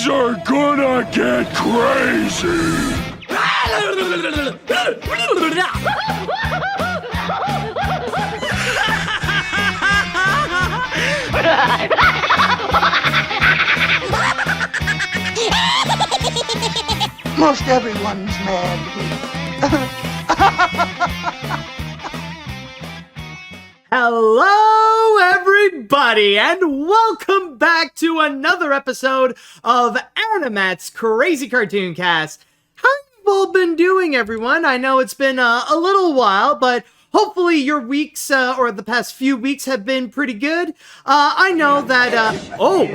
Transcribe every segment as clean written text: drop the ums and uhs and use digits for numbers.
Things are gonna get crazy! Most everyone's mad here. Hello, everybody, and welcome back to another episode of AniMat's Crazy Cartoon Cast. How have you all been doing, everyone? I know it's been a little while, but hopefully your weeks, or the past few weeks, have been pretty good. I know that, oh,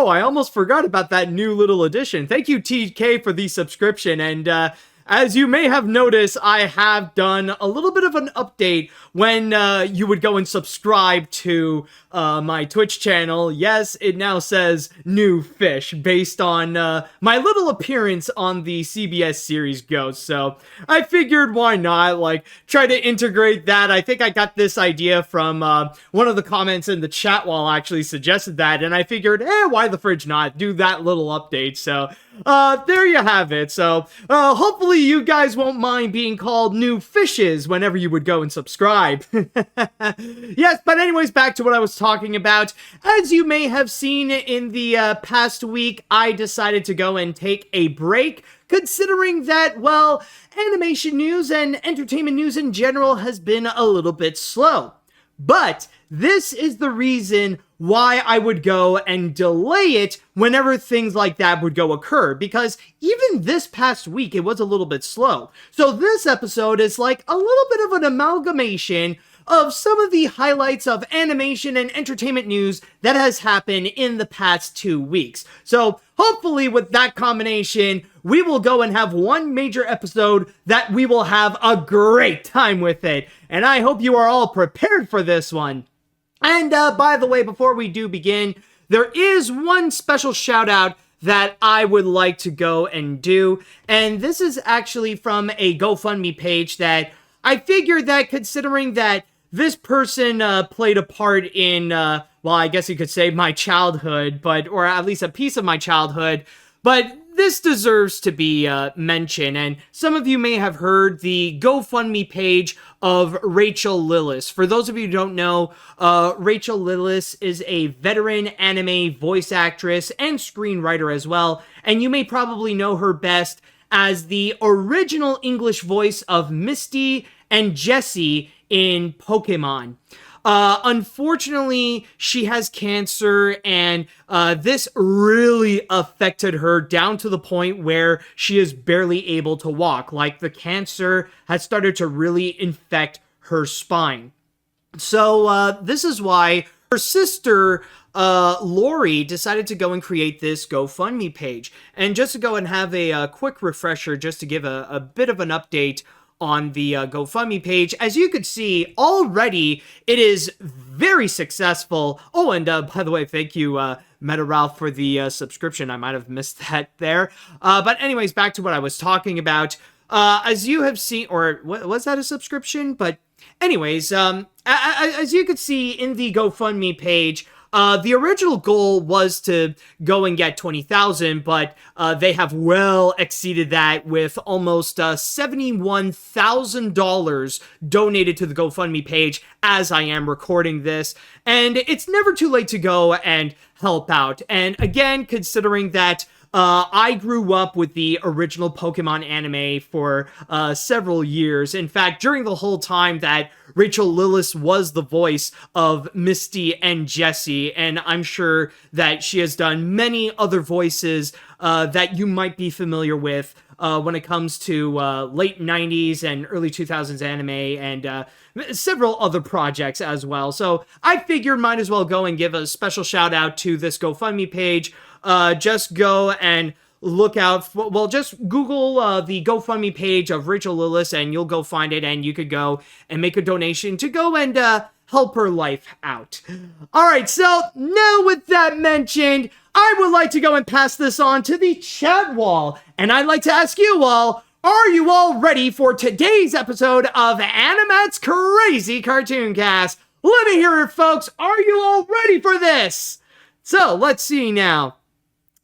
I almost forgot about that new little addition. Thank you, TK, for the subscription, and, as you may have noticed, I have done a little bit of an update when you would go and subscribe to my Twitch channel. Yes, it now says New Fish based on my little appearance on the CBS series Ghost. So I figured why not, like, try to integrate that. I think I got this idea from one of the comments in the chat wall actually suggested that, and I figured, why the fridge not? Do that little update. So there you have it. So hopefully you guys won't mind being called New Fishes whenever you would go and subscribe. Yes, but anyways, back to what I was talking about. As you may have seen in the past week, I decided to go and take a break, considering that, well, animation news and entertainment news in general has been a little bit slow. But this is the reason why I would go and delay it whenever things like that would go occur, because even this past week, it was a little bit slow. So this episode is like a little bit of an amalgamation of some of the highlights of animation and entertainment news that has happened in the past 2 weeks. So hopefully with that combination, we will go and have one major episode that we will have a great time with it. And I hope you are all prepared for this one. And by the way, before we do begin, there is one special shout out that I would like to go and do. And this is actually from a GoFundMe page that I figured that, considering that this person played a part in, well, I guess you could say my childhood, or at least a piece of my childhood, but this deserves to be mentioned. And some of you may have heard the GoFundMe page of Rachel Lillis. For those of you who don't know, Rachel Lillis is a veteran anime voice actress and screenwriter as well. And you may probably know her best as the original English voice of Misty and Jessie in Pokemon. Unfortunately, she has cancer, and this really affected her down to the point where she is barely able to walk. Like, the cancer has started to really infect her spine. So this is why her sister, Lori, decided to go and create this GoFundMe page. And just to go and have a quick refresher, just to give a bit of an update on the GoFundMe page, as you could see, already it is very successful. Oh, and by the way, thank you, Meta Ralph, for the subscription. I might have missed that there. But anyways, back to what I was talking about. As you have seen, or was that a subscription? But anyways, as you could see in the GoFundMe page, the original goal was to go and get 20,000, but they have well exceeded that with almost $71,000 donated to the GoFundMe page as I am recording this. And it's never too late to go and help out. And again, considering that I grew up with the original Pokemon anime for several years. In fact, during the whole time that Rachel Lillis was the voice of Misty and Jessie, and I'm sure that she has done many other voices that you might be familiar with when it comes to late 90s and early 2000s anime and several other projects as well. So I figured might as well go and give a special shout out to this GoFundMe page. Just go and look out for, well, just Google the GoFundMe page of Rachel Lillis and you'll go find it, and you could go and make a donation to go and help her life out. Alright, so now with that mentioned, I would like to go and pass this on to the chat wall, and I'd like to ask you all, are you all ready for today's episode of AniMat's Crazy Cartoon Cast? Let me hear it, folks. Are you all ready for this? So, let's see now.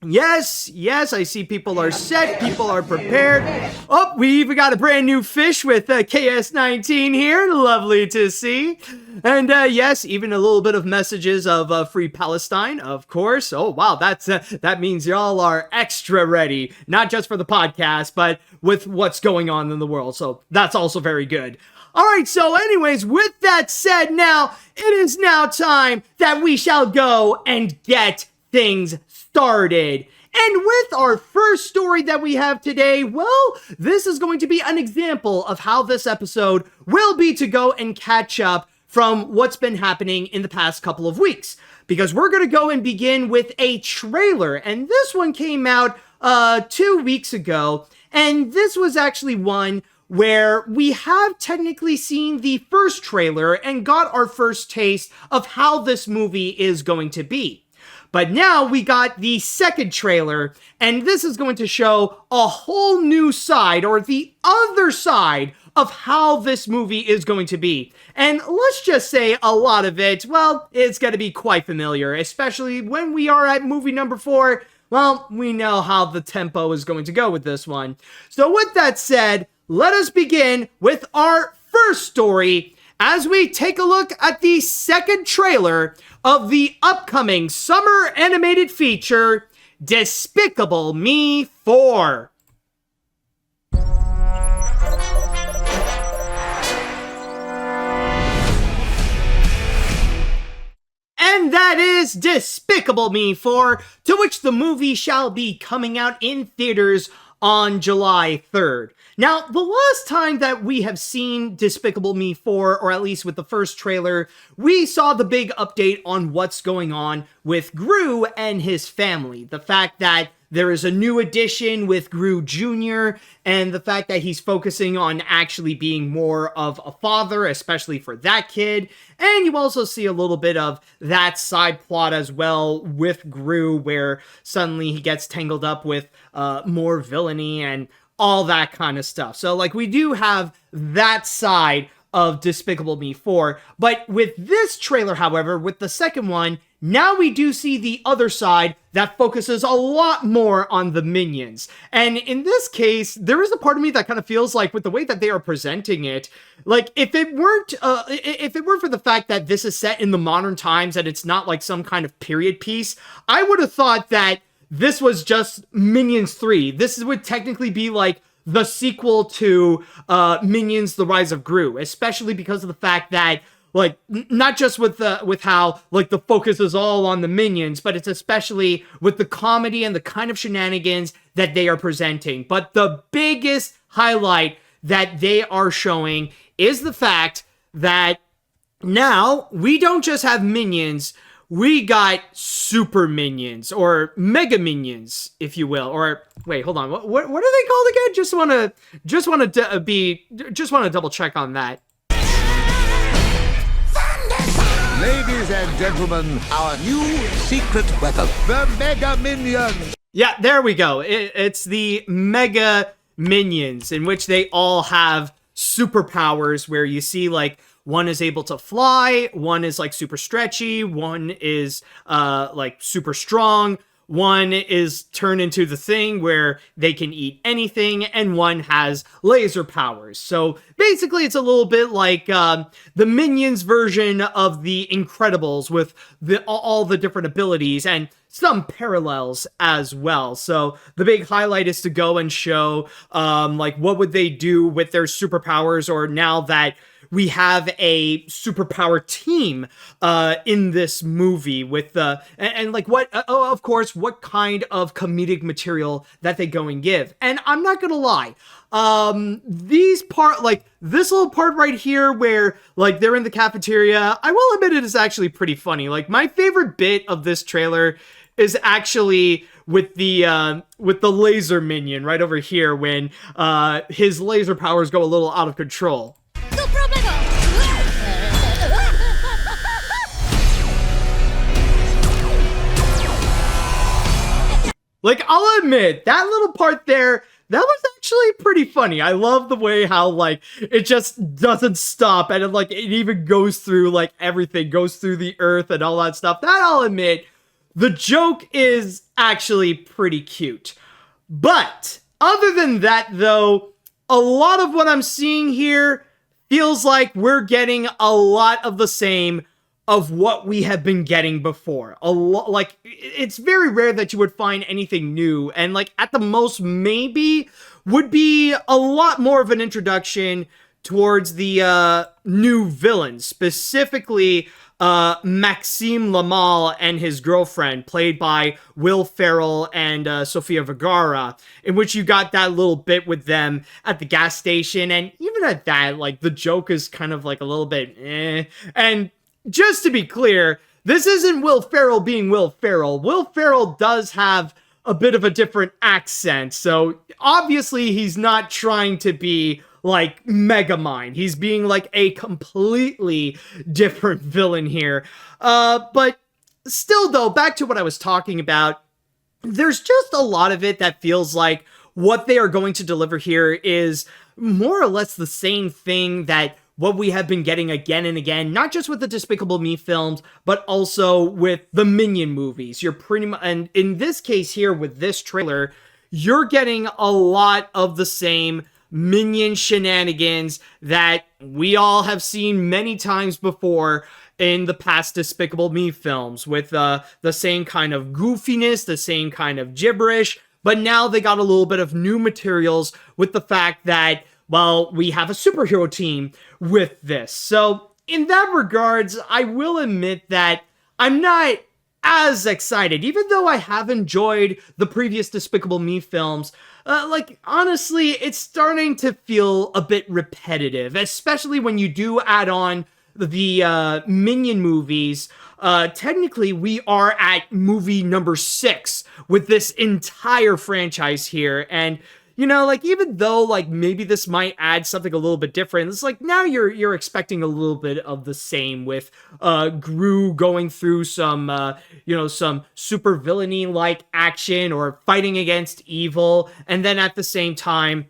Yes, I see people are set, people are prepared. Oh, we even got a brand new fish with KS19 here, lovely to see. And yes, even a little bit of messages of Free Palestine, of course. Oh, wow, that means y'all are extra ready, not just for the podcast, but with what's going on in the world. So that's also very good. All right, so anyways, with that said, now, it is now time that we shall go and get things started. And with our first story that we have today, well, this is going to be an example of how this episode will be to go and catch up from what's been happening in the past couple of weeks. Because we're going to go and begin with a trailer, and this one came out 2 weeks ago, and this was actually one where we have technically seen the first trailer and got our first taste of how this movie is going to be. But now we got the second trailer, and this is going to show a whole new side, or the other side, of how this movie is going to be. And let's just say a lot of it, well, it's going to be quite familiar, especially when we are at movie number 4. Well, we know how the tempo is going to go with this one. So with that said, let us begin with our first story as we take a look at the second trailer of the upcoming summer animated feature, Despicable Me 4. And that is Despicable Me 4, to which the movie shall be coming out in theaters on July 3rd. Now, the last time that we have seen Despicable Me 4, or at least with the first trailer, we saw the big update on what's going on with Gru and his family. The fact that there is a new addition with Gru Jr., and the fact that he's focusing on actually being more of a father, especially for that kid. And you also see a little bit of that side plot as well with Gru, where suddenly he gets tangled up with more villainy and all that kind of stuff. So, like, we do have that side of Despicable Me 4. But with this trailer, however, with the second one, now we do see the other side that focuses a lot more on the minions. And in this case, there is a part of me that kind of feels like, with the way that they are presenting it, like, if it weren't for the fact that this is set in the modern times and it's not like some kind of period piece, I would have thought that this was just Minions 3. This would technically be like the sequel to Minions: The Rise of Gru, especially because of the fact that, like, not just with how, like, the focus is all on the minions, but it's especially with the comedy and the kind of shenanigans that they are presenting. But the biggest highlight that they are showing is the fact that now we don't just have minions, we got super minions, or mega minions, if you will. Or wait, hold on, what are they called again? Just want to double check on that. Ladies and gentlemen, our new secret weapon, the Mega Minions. Yeah, there we go. It's the Mega Minions, in which they all have superpowers, where you see, like, one is able to fly, one is, like, super stretchy, one is like super strong, one is turned into the thing where they can eat anything, and one has laser powers. So basically it's a little bit like the Minions version of the Incredibles, with all the different abilities and some parallels as well. So the big highlight is to go and show like, what would they do with their superpowers, or now that we have a superpower team in this movie with and like, what of course, what kind of comedic material that they go and give. And I'm not gonna lie, this little part right here where, like, they're in the cafeteria, I will admit it is actually pretty funny. Like, my favorite bit of this trailer is actually with the laser minion right over here, when his laser powers go a little out of control. Like, I'll admit, that little part there, that was actually pretty funny. I love the way how, like, it just doesn't stop, and it even goes through, like, everything, goes through the earth and all that stuff. That, I'll admit, the joke is actually pretty cute. But other than that, though, a lot of what I'm seeing here feels like we're getting a lot of the same of what we have been getting before. Like, it's very rare that you would find anything new, and like at the most maybe would be a lot more of an introduction towards the new villains, specifically Maxime Lamal and his girlfriend, played by Will Ferrell and Sofia Vergara, in which you got that little bit with them at the gas station, and even at that, like, the joke is kind of like a little bit and just to be clear, this isn't Will Ferrell being Will Ferrell. Will Ferrell does have a bit of a different accent, so obviously he's not trying to be like Megamind. He's being like a completely different villain here. But still though, back to what I was talking about, there's just a lot of it that feels like what they are going to deliver here is more or less the same thing that what we have been getting again and again, not just with the Despicable Me films, but also with the Minion movies. You're pretty much, and in this case here with this trailer, you're getting a lot of the same Minion shenanigans that we all have seen many times before in the past Despicable Me films, with the same kind of goofiness, the same kind of gibberish, but now they got a little bit of new materials with the fact that, well, we have a superhero team with this. So in that regards, I will admit that I'm not as excited, even though I have enjoyed the previous Despicable Me films. Like, honestly, it's starting to feel a bit repetitive, especially when you do add on the Minion movies. Technically, we are at movie number 6 with this entire franchise here, and you know, like, even though, like, maybe this might add something a little bit different, it's like, now you're expecting a little bit of the same with, Gru going through some, some super villainy-like action or fighting against evil, and then at the same time,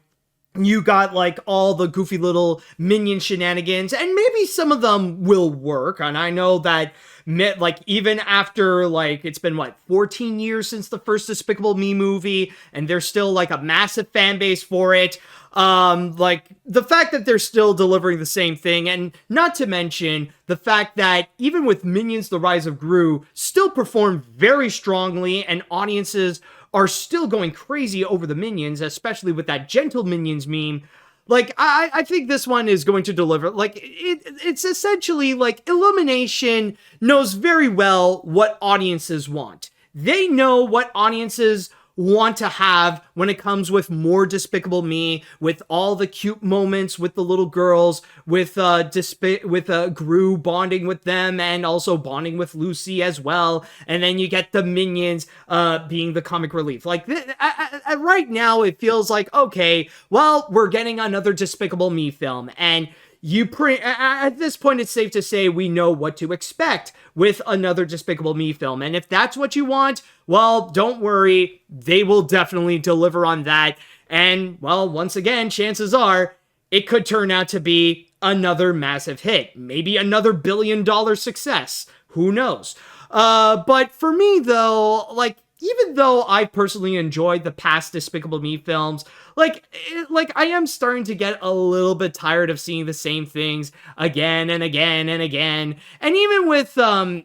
you got, like, all the goofy little Minion shenanigans, and maybe some of them will work, and I know that, like, even after, like, it's been, 14 years since the first Despicable Me movie, and there's still, like, a massive fan base for it, like, the fact that they're still delivering the same thing, and not to mention the fact that even with Minions: The Rise of Gru still performed very strongly, and audiences are still going crazy over the Minions, especially with that Gentle Minions meme. Like, I think this one is going to deliver. Like, it's essentially, like, Illumination knows very well what audiences want. They know what audiences want to have when it comes with more Despicable Me, with all the cute moments with the little girls, with Gru bonding with them, and also bonding with Lucy as well, and then you get the Minions being the comic relief. Like, right now, it feels like, okay, well, we're getting another Despicable Me film, and at this point, it's safe to say we know what to expect with another Despicable Me film. And if that's what you want, well, don't worry. They will definitely deliver on that. And, well, once again, chances are it could turn out to be another massive hit. Maybe another billion-dollar success. Who knows? But for me, though, like, even though I personally enjoyed the past Despicable Me films, like I am starting to get a little bit tired of seeing the same things again and again and again. And even with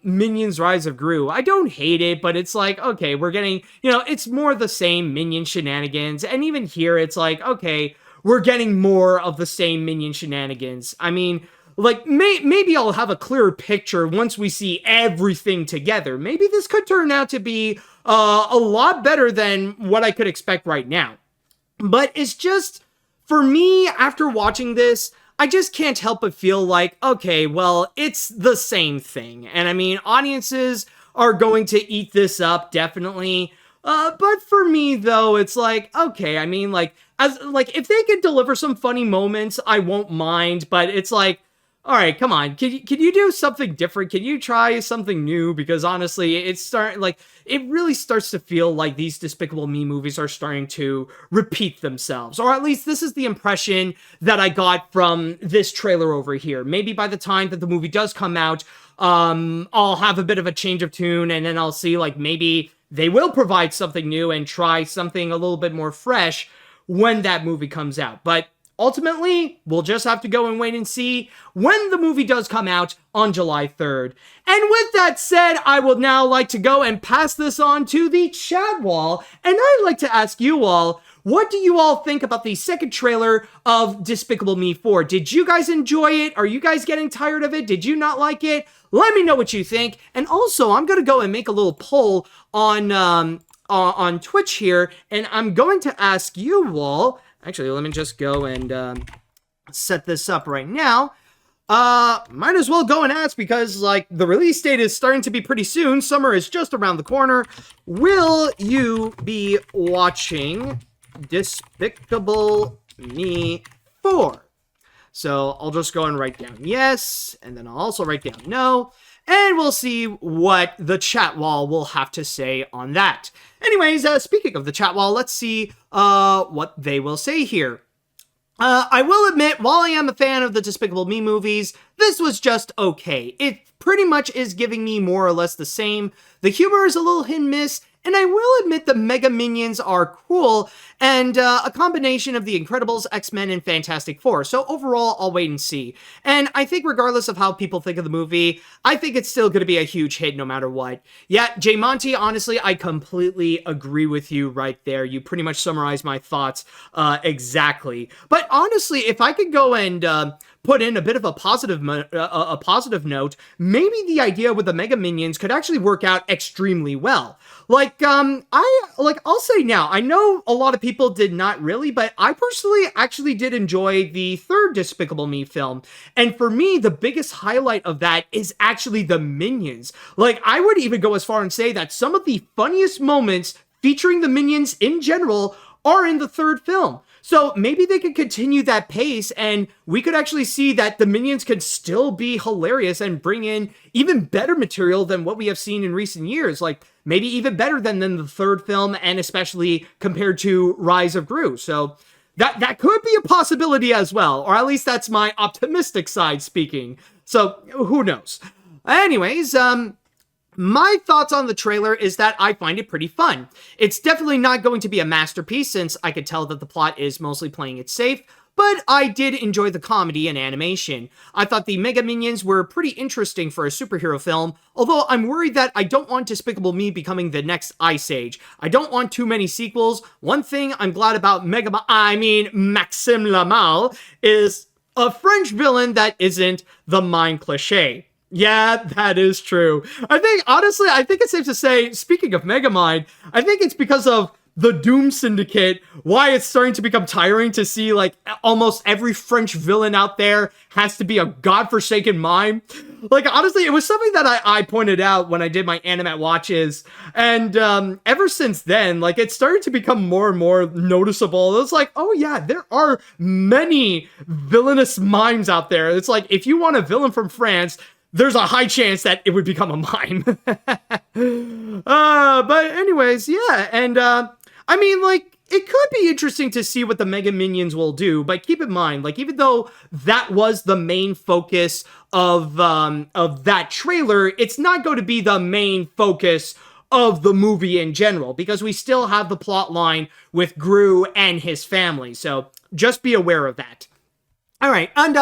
Minions: Rise of Gru, I don't hate it, but it's like, okay, we're getting, it's more the same Minion shenanigans. And even here, it's like, okay, we're getting more of the same Minion shenanigans. I mean, like, maybe I'll have a clearer picture once we see everything together. Maybe this could turn out to be a lot better than what I could expect right now. But it's just, for me, after watching this, I just can't help but feel like, okay, well, it's the same thing. And I mean, audiences are going to eat this up, definitely. But for me, though, it's like, okay, I mean, like, if they could deliver some funny moments, I won't mind. But it's like, all right, come on. Can you do something different? Can you try something new? Because honestly, it really starts to feel like these Despicable Me movies are starting to repeat themselves. Or at least this is the impression that I got from this trailer over here. Maybe by the time that the movie does come out, I'll have a bit of a change of tune, and then I'll see, like, maybe they will provide something new and try something a little bit more fresh when that movie comes out. But ultimately, we'll just have to go and wait and see when the movie does come out on July 3rd. And with that said, I would now like to go and pass this on to the chat wall. And I'd like to ask you all, what do you all think about the second trailer of Despicable Me 4? Did you guys enjoy it? Are you guys getting tired of it? Did you not like it? Let me know what you think. And also, I'm going to go and make a little poll on Twitch here. And I'm going to ask you all... Actually, let me just go and set this up right now. Might as well go and ask because, like, the release date is starting to be pretty soon. Summer is just around the corner. Will you be watching Despicable Me 4? So I'll just go and write down yes, and then I'll also write down no. And we'll see what the chat wall will have to say on that. Anyways, speaking of the chat wall, let's see what they will say here. I will admit, while I am a fan of the Despicable Me movies, this was just okay. It pretty much is giving me more or less the same. The humor is a little hit and miss, and I will admit the Mega Minions are cool, and a combination of The Incredibles, X-Men, and Fantastic Four. So overall, I'll wait and see. And I think regardless of how people think of the movie, I think it's still going to be a huge hit no matter what. Yeah, J. Monty, honestly, I completely agree with you right there. You pretty much summarized my thoughts exactly. But honestly, if I could go and put in a bit of a positive note, maybe the idea with the Mega Minions could actually work out extremely well. I'll say now, I know a lot of people did not really, but I personally actually did enjoy the third Despicable Me film. And for me, the biggest highlight of that is actually the Minions. Like, I would even go as far and say that some of the funniest moments featuring the Minions in general are in the third film. So maybe they could continue that pace and we could actually see that the Minions could still be hilarious and bring in even better material than what we have seen in recent years. Like maybe even better than the third film and especially compared to Rise of Gru. So that could be a possibility as well. Or at least that's my optimistic side speaking. So who knows? Anyways, my thoughts on the trailer is that I find it pretty fun. It's definitely not going to be a masterpiece since I could tell that the plot is mostly playing it safe, but I did enjoy the comedy and animation. I thought the Mega Minions were pretty interesting for a superhero film, although I'm worried that I don't want Despicable Me becoming the next Ice Age. I don't want too many sequels. One thing I'm glad about Maxime Lamal is a French villain that isn't the mime cliché. Yeah, that is true. I think it's safe to say, speaking of Megamind, I think it's because of the Doom Syndicate, why it's starting to become tiring to see, like, almost every French villain out there has to be a godforsaken mime. Like, honestly, it was something that I pointed out when I did my AniMat's watches, and ever since then, like, it started to become more and more noticeable. It was like, oh yeah, there are many villainous mimes out there. It's like, if you want a villain from France, there's a high chance that it would become a mime. But anyways, yeah, and it could be interesting to see what the Mega Minions will do, but keep in mind, like, even though that was the main focus of that trailer, it's not going to be the main focus of the movie in general, because we still have the plot line with Gru and his family, so just be aware of that. All right, and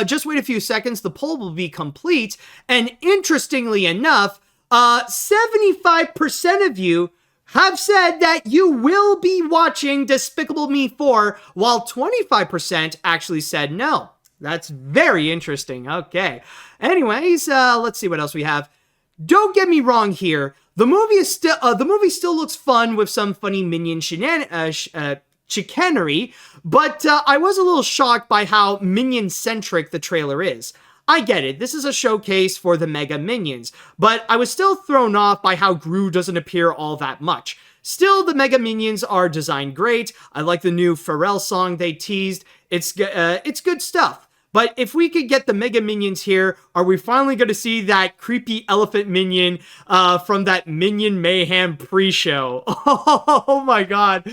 just wait a few seconds, the poll will be complete, and interestingly enough, 75% of you have said that you will be watching Despicable Me 4, while 25% actually said no. That's very interesting. Okay. Anyways, let's see what else we have. Don't get me wrong here. The movie still looks fun with some funny minion chicanery, but I was a little shocked by how minion-centric the trailer is. I get it, this is a showcase for the Mega Minions, but I was still thrown off by how Gru doesn't appear all that much. Still, the Mega Minions are designed great. I like the new Pharrell song they teased. It's good stuff. But if we could get the Mega Minions here, are we finally going to see that creepy elephant minion from that Minion Mayhem pre-show? Oh my god.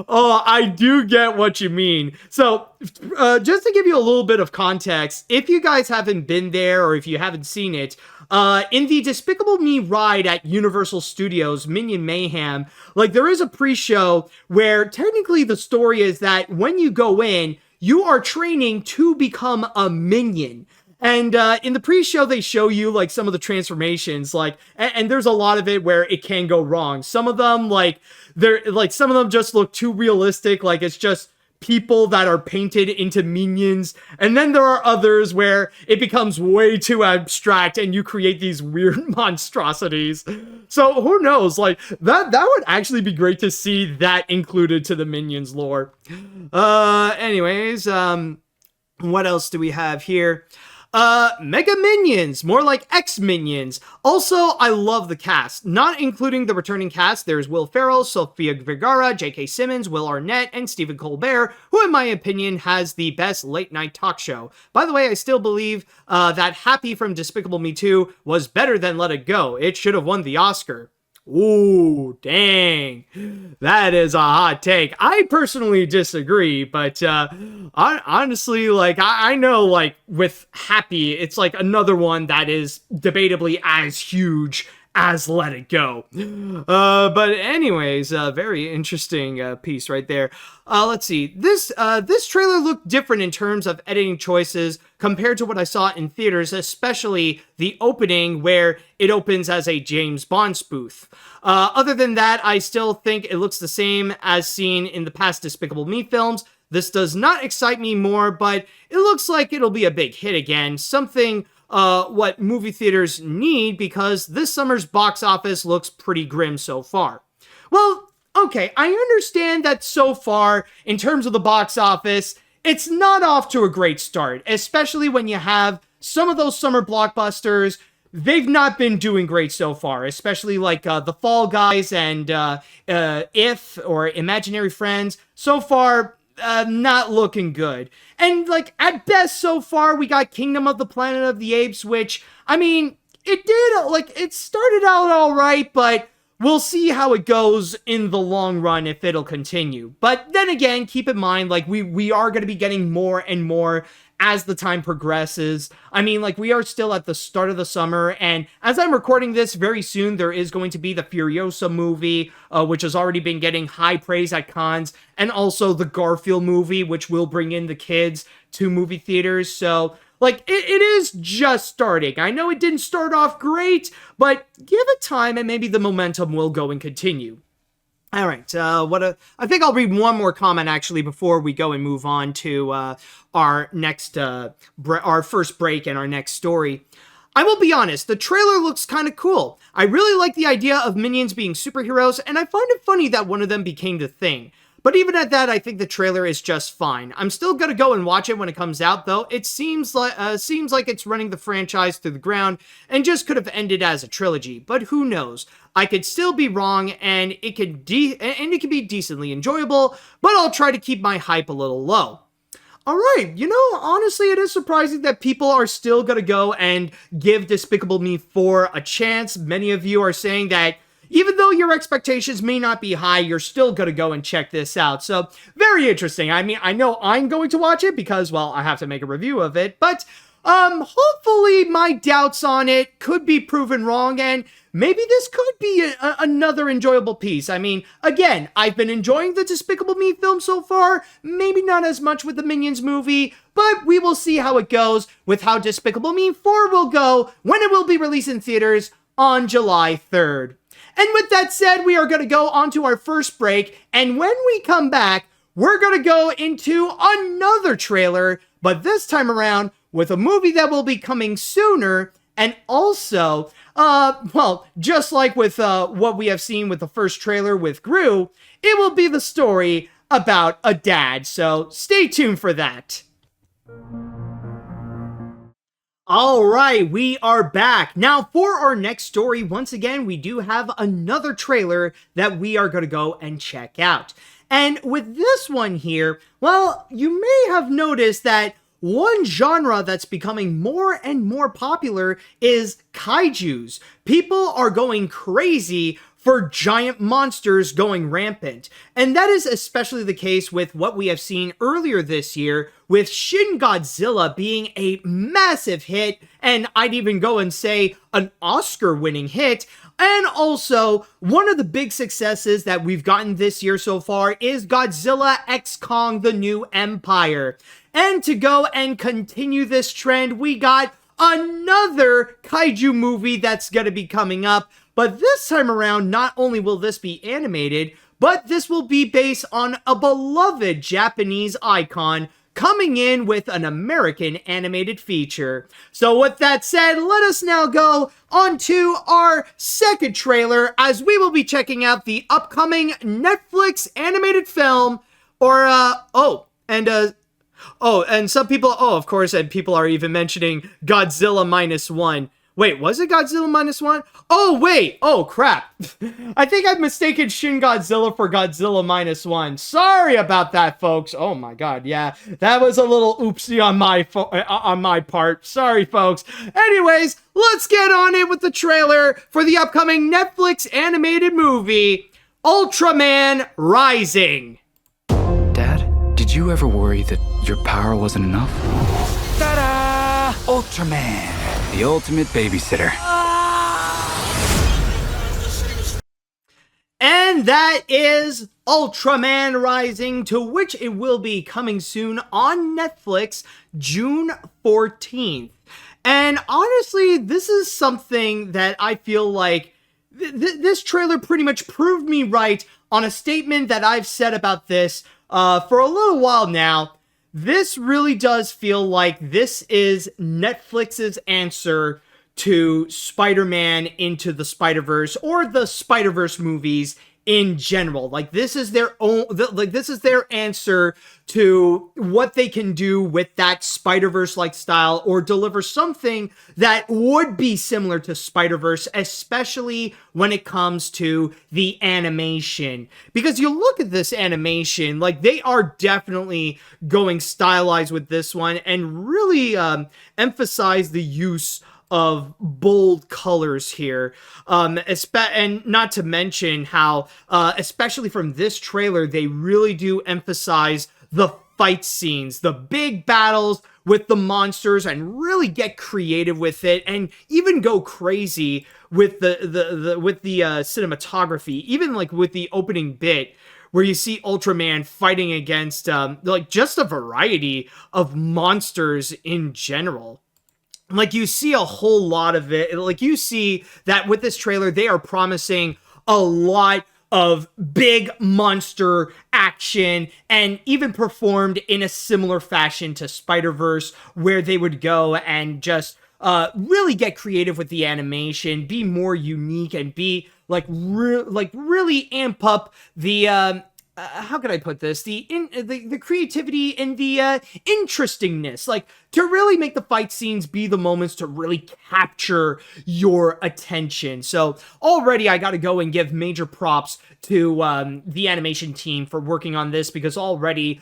Oh, I do get what you mean. So, just to give you a little bit of context, if you guys haven't been there or if you haven't seen it, in the Despicable Me ride at Universal Studios, Minion Mayhem, like there is a pre-show where technically the story is that when you go in, you are training to become a minion. And in the pre-show, they show you like some of the transformations, like, and there's a lot of it where it can go wrong. Some of them, some of them just look too realistic, like it's just people that are painted into minions. And then there are others where it becomes way too abstract and you create these weird monstrosities. So who knows, like that would actually be great to see that included to the Minions lore. Anyways, what else do we have here? Mega Minions, more like X-Minions. Also, I love the cast. Not including the returning cast, there's Will Ferrell, Sofia Vergara, J.K. Simmons, Will Arnett, and Stephen Colbert, who in my opinion has the best late-night talk show. By the way, I still believe that Happy from Despicable Me 2 was better than Let It Go. It should have won the Oscar. Ooh, dang. That is a hot take. I personally disagree, but honestly, like, I know, like, with Happy, it's like another one that is debatably as huge as Let It Go. But anyways, very interesting piece right there. Let's see. This trailer looked different in terms of editing choices compared to what I saw in theaters, especially the opening where it opens as a James Bond spoof. Other than that, I still think it looks the same as seen in the past Despicable Me films. This does not excite me more, but it looks like it'll be a big hit again. Something what movie theaters need because this summer's box office looks pretty grim so far. Well, okay, I understand that so far, in terms of the box office, it's not off to a great start, especially when you have some of those summer blockbusters. They've not been doing great so far, especially like The Fall Guys and If or Imaginary Friends. So far, not looking good. And like at best so far we got Kingdom of the Planet of the Apes, which I mean it started out all right, but we'll see how it goes in the long run if it'll continue. But then again, keep in mind, like we are going to be getting more and more as the time progresses. I mean, like, we are still at the start of the summer, and as I'm recording this, very soon there is going to be the Furiosa movie, which has already been getting high praise at cons, and also the Garfield movie, which will bring in the kids to movie theaters. So, like, it is just starting. I know it didn't start off great, but give it time and maybe the momentum will go and continue. All right, I think I'll read one more comment actually before we go and move on to our next, our first break and our next story. I will be honest, the trailer looks kind of cool. I really like the idea of minions being superheroes, and I find it funny that one of them became the Thing. But even at that, I think the trailer is just fine. I'm still gonna go and watch it when it comes out, though. It seems like it's running the franchise to the ground and just could have ended as a trilogy. But who knows? I could still be wrong, and it could be decently enjoyable. But I'll try to keep my hype a little low. All right, you know, honestly, it is surprising that people are still gonna go and give Despicable Me 4 a chance. Many of you are saying that even though your expectations may not be high, you're still gonna go and check this out. So, very interesting. I mean, I know I'm going to watch it because, well, I have to make a review of it, but hopefully my doubts on it could be proven wrong, and maybe this could be another enjoyable piece. I mean, again, I've been enjoying the Despicable Me film so far, maybe not as much with the Minions movie, but we will see how it goes with how Despicable Me 4 will go when it will be released in theaters on July 3rd. And with that said, we are going to go on to our first break, and when we come back, we're going to go into another trailer, but this time around with a movie that will be coming sooner, and also, well, just like with what we have seen with the first trailer with Gru, it will be the story about a dad, so stay tuned for that. All right, we are back. Now, for our next story, once again, we do have another trailer that we are going to go and check out. And with this one here, well, you may have noticed that one genre that's becoming more and more popular is kaijus. People are going crazy for giant monsters going rampant. And that is especially the case with what we have seen earlier this year with Shin Godzilla being a massive hit, and I'd even go and say an Oscar-winning hit. And also, one of the big successes that we've gotten this year so far is Godzilla x Kong: The New Empire. And to go and continue this trend, we got another kaiju movie that's going to be coming up. But this time around, not only will this be animated, but this will be based on a beloved Japanese icon coming in with an American animated feature. So with that said, let us now go on to our second trailer as we will be checking out the upcoming Netflix animated film, and some people, of course, and people are even mentioning Godzilla -1. Wait, was it Godzilla -1? Oh, wait. Oh, crap. I think I've mistaken Shin Godzilla for Godzilla -1. Sorry about that, folks. Oh my god, yeah. That was a little oopsie on my part. Sorry, folks. Anyways, let's get on it with the trailer for the upcoming Netflix animated movie, Ultraman Rising. Dad, did you ever worry that your power wasn't enough? Ta-da! Ultraman, the ultimate babysitter. And that is Ultraman Rising, to which it will be coming soon on Netflix, June 14th. And honestly, this is something that I feel like this trailer pretty much proved me right on a statement that I've said about this for a little while now. This really does feel like this is Netflix's answer to Spider-Man Into the Spider-Verse, or the Spider-Verse movies in general. Like, this is their own, this is their answer to what they can do with that Spider-Verse-like style, or deliver something that would be similar to Spider-Verse, especially when it comes to the animation. Because you look at this animation, like, they are definitely going stylized with this one, and really emphasize the use of bold colors here, and not to mention how, especially from this trailer, they really do emphasize the fight scenes, the big battles with the monsters, and really get creative with it, and even go crazy with the cinematography, even like with the opening bit, where you see Ultraman fighting against like just a variety of monsters in general. Like, you see a whole lot of it. Like, you see that with this trailer, they are promising a lot of big monster action, and even performed in a similar fashion to Spider-Verse, where they would go and just really get creative with the animation, be more unique, and be like really amp up the how can I put this? The creativity and the interestingness, like, to really make the fight scenes be the moments to really capture your attention. So already I got to go and give major props to the animation team for working on this, because already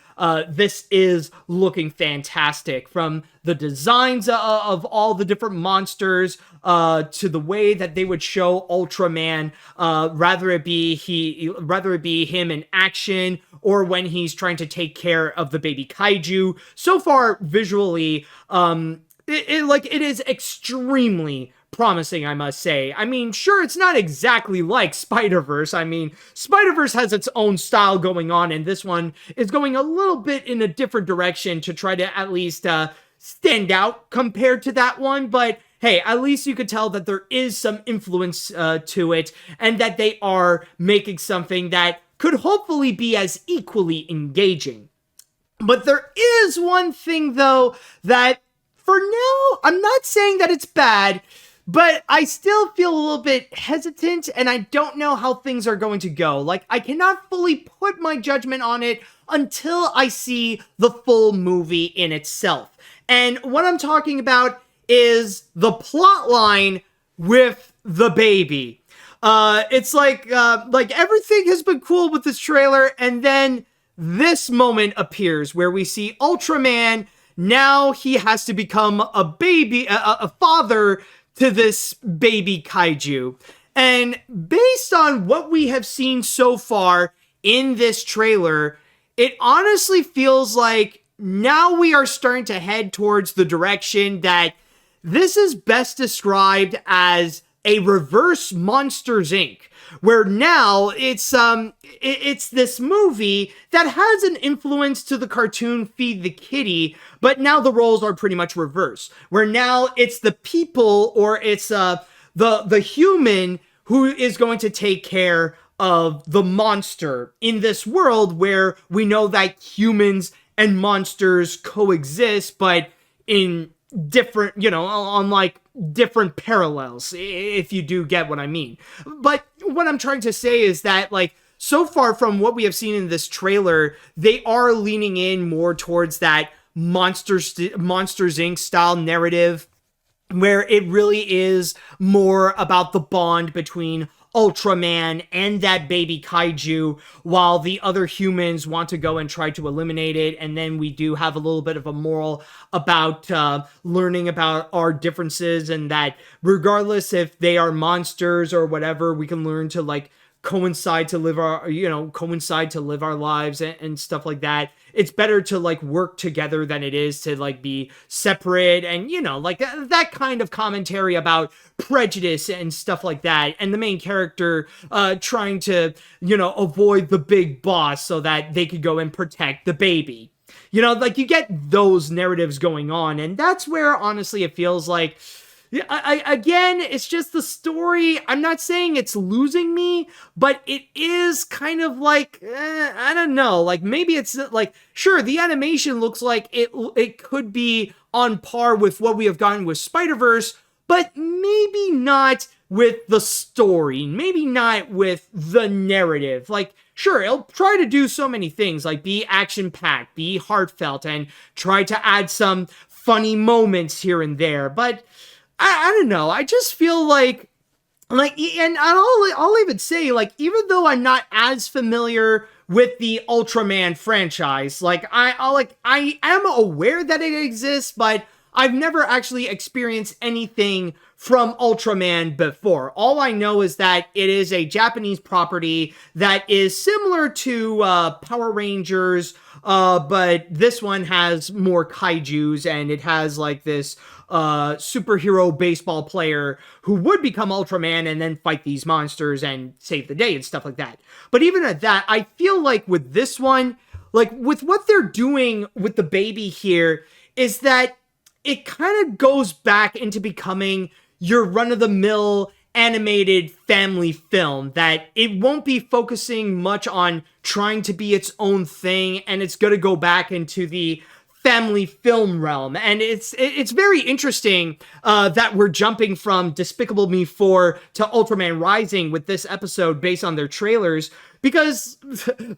this is looking fantastic, from the designs of all the different monsters to the way that they would show Ultraman, rather it be him in action, or when he's trying to take care of the baby kaiju. So far, visually, it is extremely promising, I must say. I mean, sure, it's not exactly like Spider-Verse. I mean, Spider-Verse has its own style going on, and this one is going a little bit in a different direction to try to at least stand out compared to that one. But hey, at least you could tell that there is some influence to it, and that they are making something that could hopefully be as equally engaging. But there is one thing, though, that for now, I'm not saying that it's bad, but I still feel a little bit hesitant, and I don't know how things are going to go. Like, I cannot fully put my judgment on it until I see the full movie in itself. And what I'm talking about is the plot line with the baby. It's like everything has been cool with this trailer, and then this moment appears where we see Ultraman now he has to become a baby, a father to this baby kaiju. And based on what we have seen so far in this trailer, it honestly feels like now we are starting to head towards the direction that this is best described as a reverse Monsters, Inc., where now it's this movie that has an influence to the cartoon Feed the Kitty, but now the roles are pretty much reversed, where now it's the people, or it's the human who is going to take care of the monster in this world where we know that humans and monsters coexist, but in different, on like different parallels, if you do get what I mean. But what I'm trying to say is that, like, so far from what we have seen in this trailer, they are leaning in more towards that Monsters Inc. style narrative, where it really is more about the bond between Ultraman and that baby kaiju, while the other humans want to go and try to eliminate it. And then we do have a little bit of a moral about learning about our differences, and that regardless if they are monsters or whatever, we can learn to like coincide to live our lives and stuff like that. It's better to like work together than it is to like be separate, and like that kind of commentary about prejudice and stuff like that. And the main character trying to avoid the big boss so that they could go and protect the baby. Like you get those narratives going on, and that's where honestly it feels like, again, it's just the story. I'm not saying it's losing me, but it is kind of like, I don't know, like maybe it's like, sure, the animation looks like it could be on par with what we have gotten with Spider-Verse, but maybe not with the story, maybe not with the narrative. Like, sure, it'll try to do so many things, like be action-packed, be heartfelt, and try to add some funny moments here and there, but I don't know. I just feel like, and I'll even say, like, even though I'm not as familiar with the Ultraman franchise, like, I am aware that it exists, but I've never actually experienced anything from Ultraman before. All I know is that it is a Japanese property that is similar to Power Rangers, but this one has more kaijus, and it has like this superhero baseball player who would become Ultraman and then fight these monsters and save the day and stuff like that. But even at that, I feel like with this one, like with what they're doing with the baby here, is that it kind of goes back into becoming your run-of-the-mill animated family film, that it won't be focusing much on trying to be its own thing, and it's going to go back into the family film realm. And it's very interesting that we're jumping from Despicable Me 4 to Ultraman Rising with this episode based on their trailers, because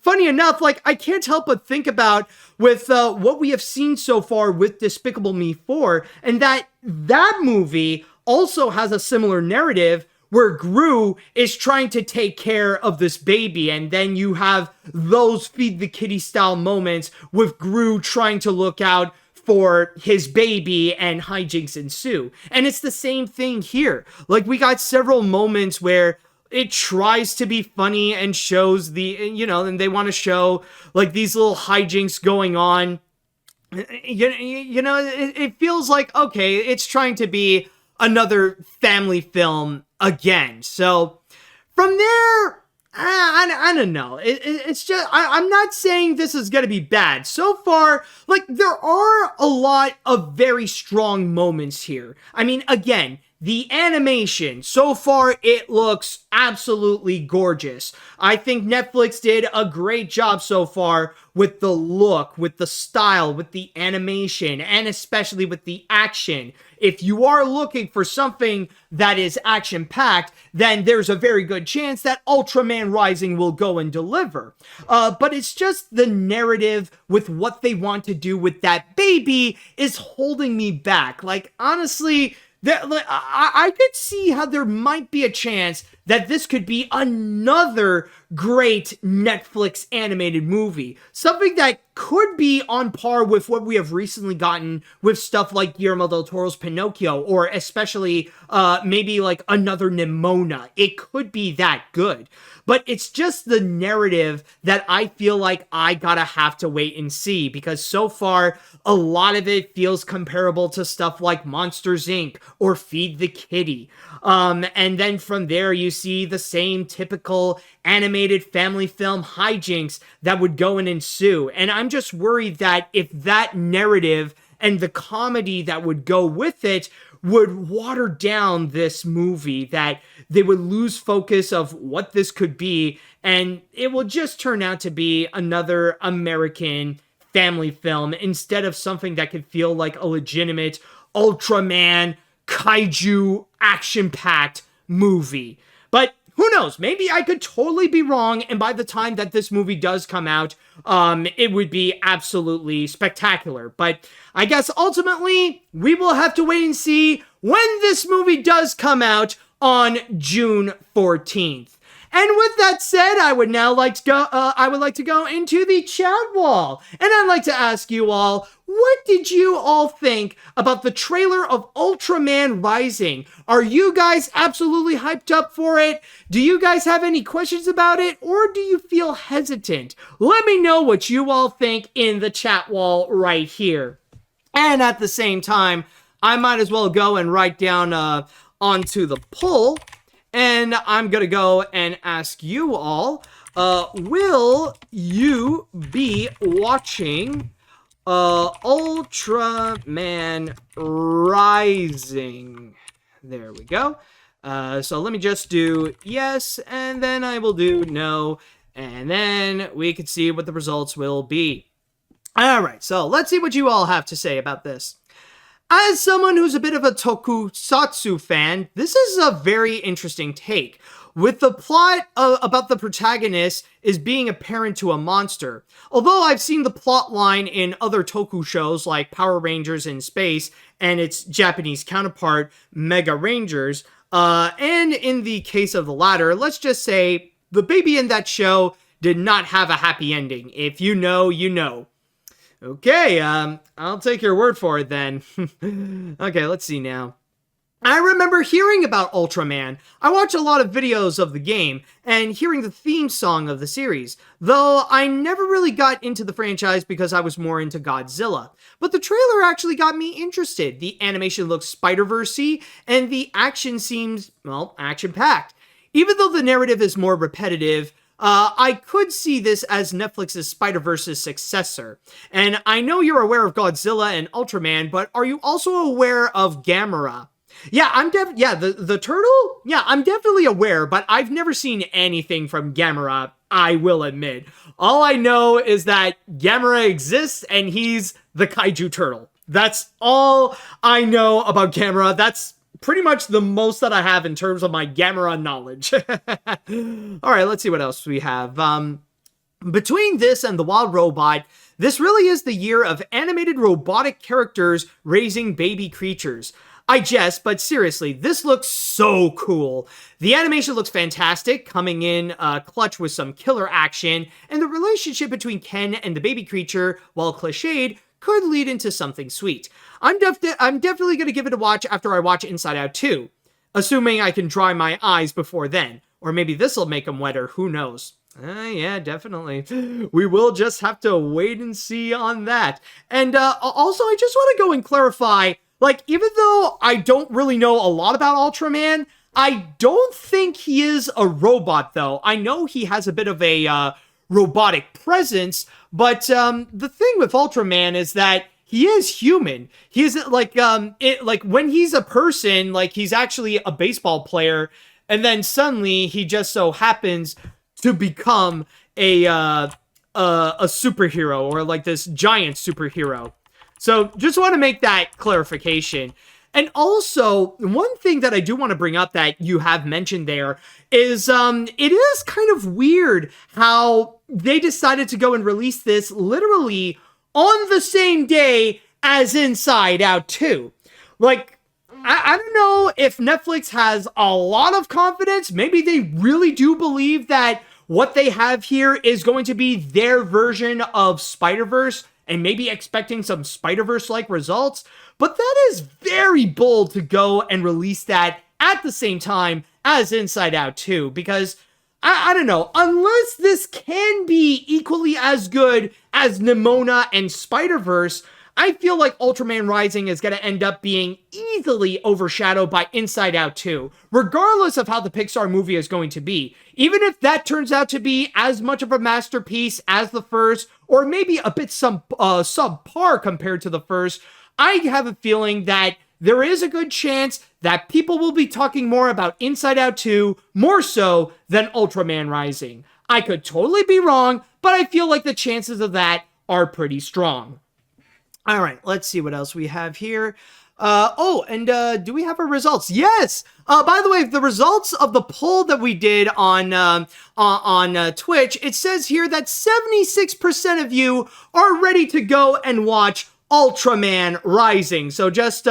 funny enough, like, I can't help but think about with what we have seen so far with Despicable Me 4, and that movie also has a similar narrative where Gru is trying to take care of this baby, and then you have those Feed the Kitty style moments with Gru trying to look out for his baby, and hijinks ensue. And it's the same thing here. Like, we got several moments where it tries to be funny and shows and they want to show like these little hijinks going on. It feels like, okay, it's trying to be another family film again. So from there, I don't know. It's just, I'm not saying this is going to be bad. So far, like, there are a lot of very strong moments here. I mean, again, the animation, so far, it looks absolutely gorgeous. I think Netflix did a great job so far with the look, with the style, with the animation, and especially with the action. If you are looking for something that is action-packed, then there's a very good chance that Ultraman Rising will go and deliver. But it's just the narrative with what they want to do with that baby is holding me back. Like, honestly, I could see how there might be a chance that this could be another great Netflix animated movie. Something that could be on par with what we have recently gotten with stuff like Guillermo del Toro's Pinocchio, or especially maybe like another Nimona. It could be that good. But it's just the narrative that I feel like I gotta have to wait and see, because so far, a lot of it feels comparable to stuff like Monsters, Inc. or Feed the Kitty. And then from there, you see the same typical animated family film hijinks that would go and ensue. And I'm just worried that if that narrative and the comedy that would go with it would water down this movie, that they would lose focus of what this could be, and it will just turn out to be another American family film instead of something that could feel like a legitimate Ultraman, kaiju, action-packed movie. But who knows? Maybe I could totally be wrong, and by the time that this movie does come out, it would be absolutely spectacular. But I guess ultimately, we will have to wait and see when this movie does come out on June 14th. And with that said, I would now like to go. I would like to go into the chat wall, and I'd like to ask you all, what did you all think about the trailer of Ultraman Rising? Are you guys absolutely hyped up for it? Do you guys have any questions about it, or do you feel hesitant? Let me know what you all think in the chat wall right here. And at the same time, I might as well go and write down onto the poll. And I'm going to go and ask you all, will you be watching Ultraman Rising? There we go. So let me just do yes, and then I will do no, and then we can see what the results will be. All right, so let's see what you all have to say about this. As someone who's a bit of a tokusatsu fan, this is a very interesting take, with the plot about the protagonist is being a parent to a monster. Although I've seen the plot line in other toku shows like Power Rangers in Space and its Japanese counterpart, Mega Rangers, and in the case of the latter, let's just say the baby in that show did not have a happy ending. If you know, you know. Okay, I'll take your word for it then. Okay, let's see now. I remember hearing about Ultraman. I watch a lot of videos of the game and hearing the theme song of the series, though I never really got into the franchise because I was more into Godzilla. But the trailer actually got me interested. The animation looks Spider-Verse-y, and the action seems, well, action-packed. Even though the narrative is more repetitive, I could see this as Netflix's Spider-Verse's successor. And I know you're aware of Godzilla and Ultraman, but are you also aware of Gamera? Yeah, the turtle? Yeah, I'm definitely aware, but I've never seen anything from Gamera, I will admit. All I know is that Gamera exists and he's the kaiju turtle. That's all I know about Gamera. That's pretty much the most that I have in terms of my Gamera knowledge. All right, let's see what else we have. Between this and The Wild Robot, this really is the year of animated robotic characters raising baby creatures. I jest, but seriously, this looks so cool. The animation looks fantastic, coming in clutch with some killer action, and the relationship between Ken and the baby creature, while cliched, could lead into something sweet. I'm definitely going to give it a watch after I watch Inside Out 2, assuming I can dry my eyes before then. Or maybe this will make them wetter, who knows. Yeah, definitely. We will just have to wait and see on that. And also, I just want to go and clarify, like, even though I don't really know a lot about Ultraman, I don't think he is a robot, though. I know he has a bit of a robotic presence, but the thing with Ultraman is that he is human. He isn't like like when he's a person, like he's actually a baseball player, and then suddenly he just so happens to become a superhero, or like this giant superhero. So just want to make that clarification. And also, one thing that I do want to bring up that you have mentioned there is it is kind of weird how they decided to go and release this literally on the same day as Inside Out 2. Like, I don't know if Netflix has a lot of confidence. Maybe they really do believe that what they have here is going to be their version of Spider-Verse, and maybe expecting some Spider-Verse-like results. But that is very bold to go and release that at the same time as Inside Out 2, because I don't know, unless this can be equally as good as Nimona and Spider-Verse, I feel like Ultraman Rising is going to end up being easily overshadowed by Inside Out 2, regardless of how the Pixar movie is going to be. Even if that turns out to be as much of a masterpiece as the first, or maybe a bit subpar compared to the first, I have a feeling that there is a good chance that people will be talking more about Inside Out 2 more so than Ultraman Rising. I could totally be wrong, but I feel like the chances of that are pretty strong. All right, let's see what else we have here. Do we have our results? Yes! By the way, the results of the poll that we did on Twitch, it says here that 76% of you are ready to go and watch Ultraman Rising. So just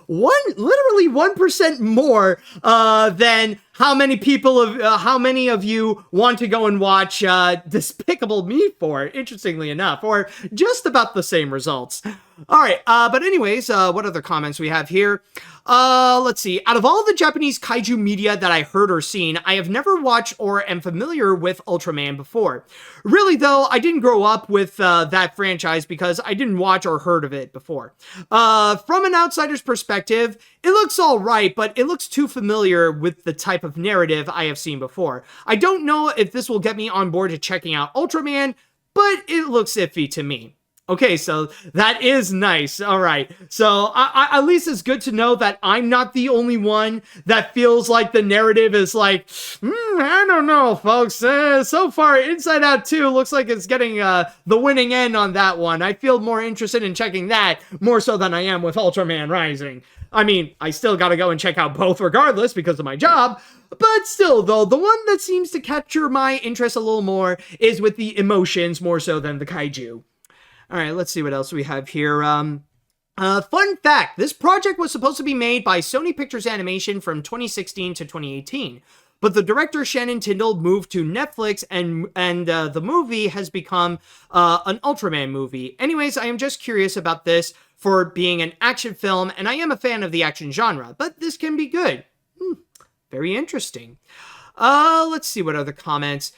literally 1% more than how many of you want to go and watch Despicable Me for, interestingly enough, or just about the same results. All right, but anyways, what other comments we have here? Let's see. Out of all the Japanese kaiju media that I heard or seen, I have never watched or am familiar with Ultraman before. Really, though, I didn't grow up with that franchise because I didn't watch or heard of it before. From an outsider's perspective, it looks all right, but it looks too familiar with the type of narrative I have seen before. I don't know if this will get me on board to checking out Ultraman, but it looks iffy to me. Okay, so that is nice. All right. So at least it's good to know that I'm not the only one that feels like the narrative is like, I don't know, folks. So far, Inside Out 2 looks like it's getting the winning end on that one. I feel more interested in checking that more so than I am with Ultraman Rising. I mean, I still gotta go and check out both regardless because of my job. But still, though, the one that seems to capture my interest a little more is with the emotions more so than the kaiju. All right, let's see what else we have here. Fun fact, this project was supposed to be made by Sony Pictures Animation from 2016 to 2018. But the director, Shannon Tyndall, moved to Netflix, and the movie has become an Ultraman movie. Anyways, I am just curious about this for being an action film, and I am a fan of the action genre, but this can be good. Very interesting. Let's see what other comments.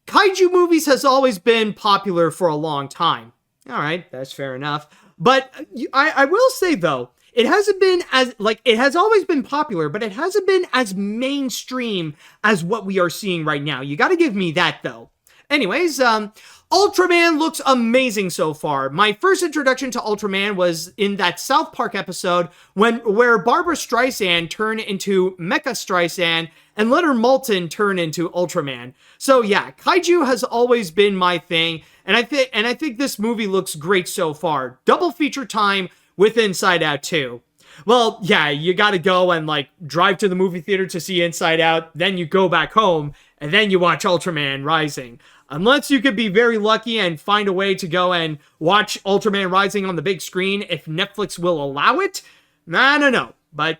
Kaiju movies has always been popular for a long time. All right, that's fair enough. But I will say, though, it hasn't been as, it has always been popular, but it hasn't been as mainstream as what we are seeing right now. You got to give me that, though. Anyways, Ultraman looks amazing so far. My first introduction to Ultraman was in that South Park episode where Barbara Streisand turned into Mecha Streisand and Leonard Maltin turn into Ultraman. So yeah, kaiju has always been my thing, and I think this movie looks great so far. Double feature time with Inside Out 2. Well, yeah, you gotta go and drive to the movie theater to see Inside Out, then you go back home, and then you watch Ultraman Rising. Unless you could be very lucky and find a way to go and watch Ultraman Rising on the big screen if Netflix will allow it. I don't know, but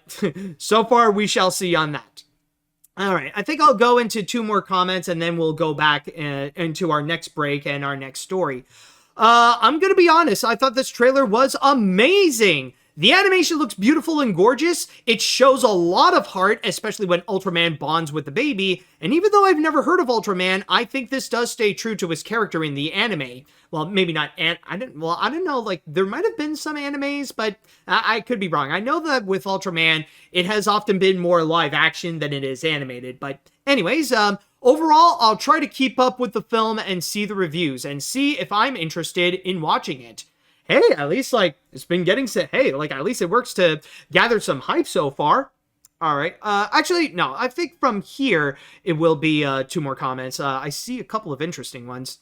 so far we shall see on that. All right, I think I'll go into 2 more comments and then we'll go back into our next break and our next story. I'm going to be honest, I thought this trailer was amazing. The animation looks beautiful and gorgeous. It shows a lot of heart, especially when Ultraman bonds with the baby. And even though I've never heard of Ultraman, I think this does stay true to his character in the anime. Well, maybe not. I don't know. There might have been some animes, but I could be wrong. I know that with Ultraman, it has often been more live action than it is animated. But anyways, overall, I'll try to keep up with the film and see the reviews and see if I'm interested in watching it. Hey, at least, it's been getting set. Hey, at least it works to gather some hype so far. All right. Actually, no, I think from here, it will be 2 more comments. I see a couple of interesting ones.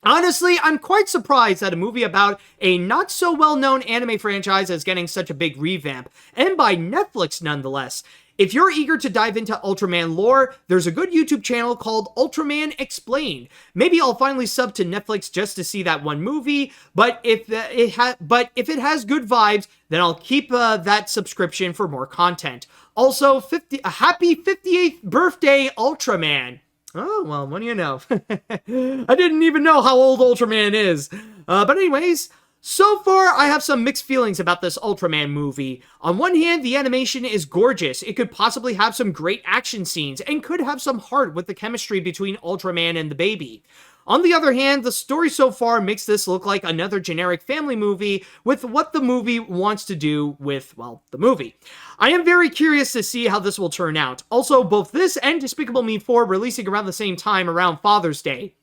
Honestly, I'm quite surprised that a movie about a not so well-known anime franchise is getting such a big revamp, and by Netflix nonetheless. If you're eager to dive into Ultraman lore, there's a good YouTube channel called Ultraman Explained. Maybe I'll finally sub to Netflix just to see that one movie, but if it has good vibes, then I'll keep that subscription for more content. Also, a happy 58th birthday, Ultraman. Oh, well, what do you know? I didn't even know how old Ultraman is. But anyways, so far I have some mixed feelings about this Ultraman movie. On one hand, the animation is gorgeous. It could possibly have some great action scenes and could have some heart with the chemistry between Ultraman and the baby. On the other hand, the story so far makes this look like another generic family movie with what the movie wants to do with, well, the movie. I am very curious to see how this will turn out. Also, both this and Despicable Me 4 releasing around the same time around Father's Day.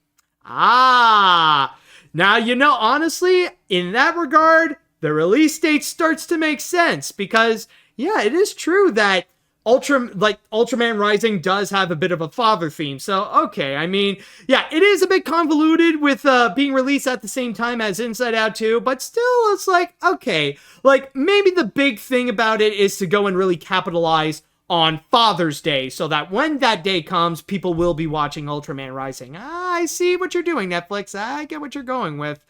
Now, honestly, in that regard, the release date starts to make sense because, yeah, it is true that Ultraman Rising does have a bit of a father theme, so okay, I mean, yeah, it is a bit convoluted with being released at the same time as Inside Out 2, but still, it's like, okay, like, maybe the big thing about it is to go and really capitalize on Father's Day, so that when that day comes, people will be watching Ultraman Rising. I see what you're doing, Netflix, I get what you're going with.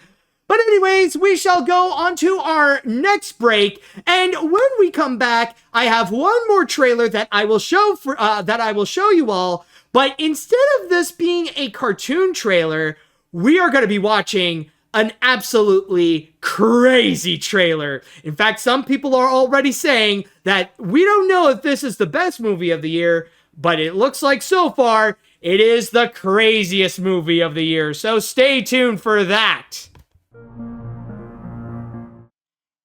But anyways, we shall go on to our next break, and when we come back, I have one more trailer that I will show you all. But instead of this being a cartoon trailer, we are going to be watching an absolutely crazy trailer. In fact, some people are already saying that we don't know if this is the best movie of the year, but it looks like so far it is the craziest movie of the year. So stay tuned for that.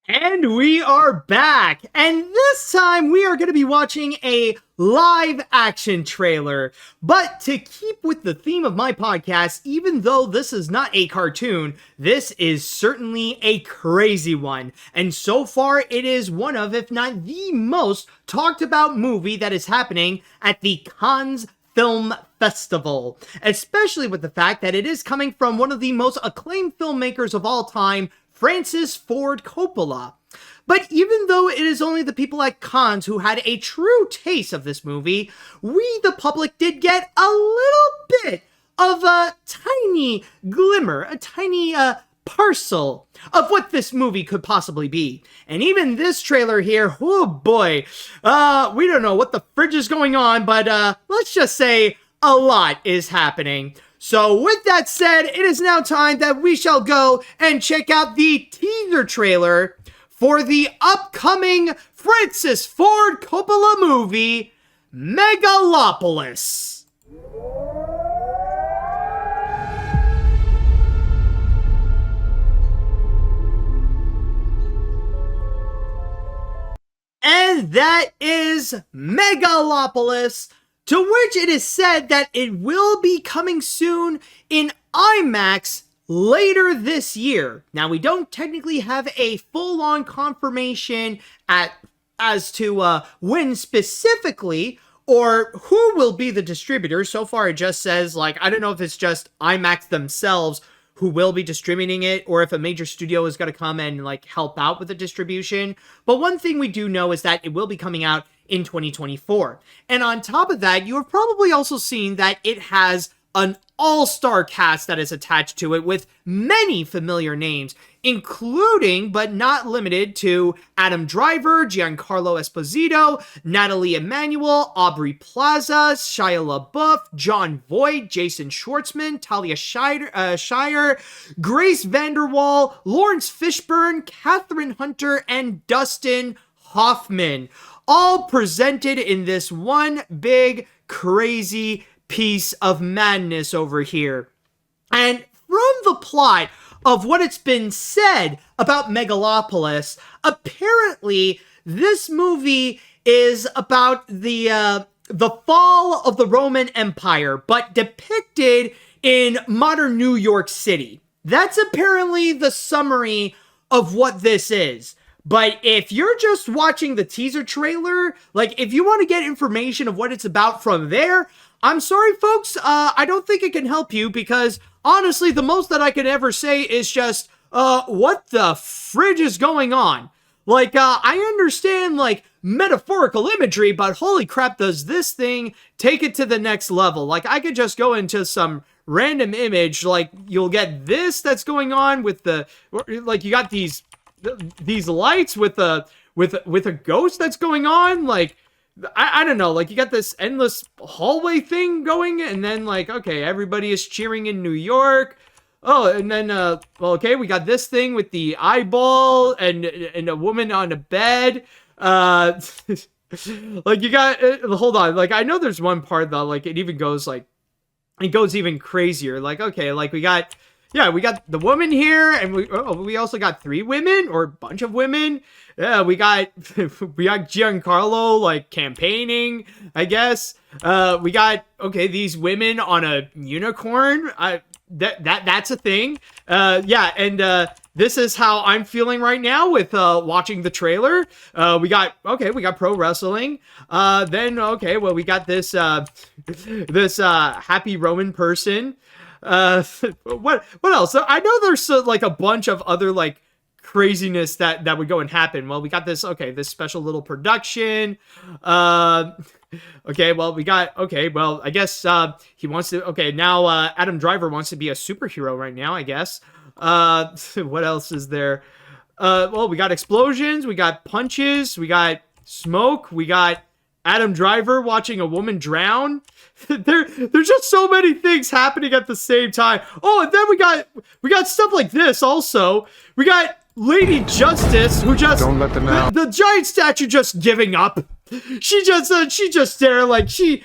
And we are back, and this time we are going to be watching a live action trailer. But to keep with the theme of my podcast, even though this is not a cartoon, this is certainly a crazy one. And so far it is one of, if not the most talked about movie that is happening at the Cannes Film Festival, especially with the fact that it is coming from one of the most acclaimed filmmakers of all time, Francis Ford Coppola. But even though it is only the people at Cannes who had a true taste of this movie, we, the public, did get a little bit of a tiny glimmer, a tiny parcel of what this movie could possibly be. And even this trailer here, oh boy, we don't know what the fridge is going on, but let's just say a lot is happening. So with that said, it is now time that we shall go and check out the teaser trailer for the upcoming Francis Ford Coppola movie, Megalopolis. And that is Megalopolis, to which it is said that it will be coming soon in IMAX later this year. Now, we don't technically have a full-on confirmation as to when specifically or who will be the distributor. So far, it just says, like, I don't know if it's just IMAX themselves who will be distributing it, or if a major studio is going to come and, like, help out with the distribution. But one thing we do know is that it will be coming out in 2024. And on top of that, you have probably also seen that it has an all-star cast that is attached to it with many familiar names, including, but not limited to, Adam Driver, Giancarlo Esposito, Natalie Emmanuel, Aubrey Plaza, Shia LaBeouf, Jon Voight, Jason Schwartzman, Talia Shire, Grace Vanderwall, Lawrence Fishburne, Catherine Hunter, and Dustin Hoffman, all presented in this one big, crazy piece of madness over here. And from the plot of what it's been said about Megalopolis, apparently this movie is about the fall of the Roman Empire, but depicted in modern New York City. That's apparently the summary of what this is. But if you're just watching the teaser trailer, like, if you want to get information of what it's about from there, I'm sorry, folks, I don't think it can help you, because honestly, the most that I can ever say is just, what the fridge is going on? Like, I understand, like, metaphorical imagery, but holy crap, does this thing take it to the next level? Like, I could just go into some random image, like, you'll get this that's going on with the, like, you got these lights with a ghost that's going on, like, I don't know, like, you got this endless hallway thing going, and then, like, okay, everybody is cheering in New York. Oh, and then, well, okay, we got this thing with the eyeball and a woman on a bed. Like, you got, hold on, like, I know there's one part, though, like, it even goes, like, it goes even crazier. Like, okay, like, we got the woman here, and we also got 3 women, or a bunch of women. Yeah, we got Giancarlo, like, campaigning, I guess. We got, okay, these women on a unicorn. That's a thing. Yeah, and this is how I'm feeling right now with watching the trailer. We got pro wrestling. Then okay, well, we got this happy Roman person. What else? So I know there's like a bunch of other like craziness that would go and happen. Well, we got this special little production. Okay, well, I guess he wants to, now Adam Driver wants to be a superhero right now, I guess. What else is there? Well, we got explosions, we got punches, we got smoke, we got Adam Driver watching a woman drown. There's just so many things happening at the same time. Oh, and then we got stuff like this also. We got Lady Justice, who just, don't let them out. The giant statue just giving up. She just there, like, she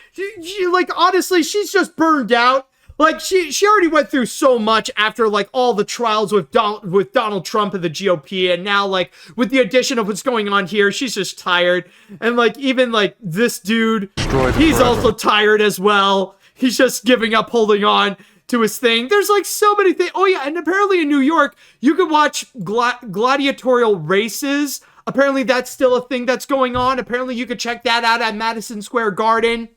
like, honestly, she's just burned out. Like, she already went through so much after, like, all the trials with Donald Trump and the GOP, and now, like, with the addition of what's going on here, she's just tired. And, like, even, like, this dude, he's also tired as well. He's just giving up holding on to his thing. There's, like, so many things. Oh, yeah, and apparently in New York, you could watch gladiatorial races. Apparently that's still a thing that's going on. Apparently you could check that out at Madison Square Garden.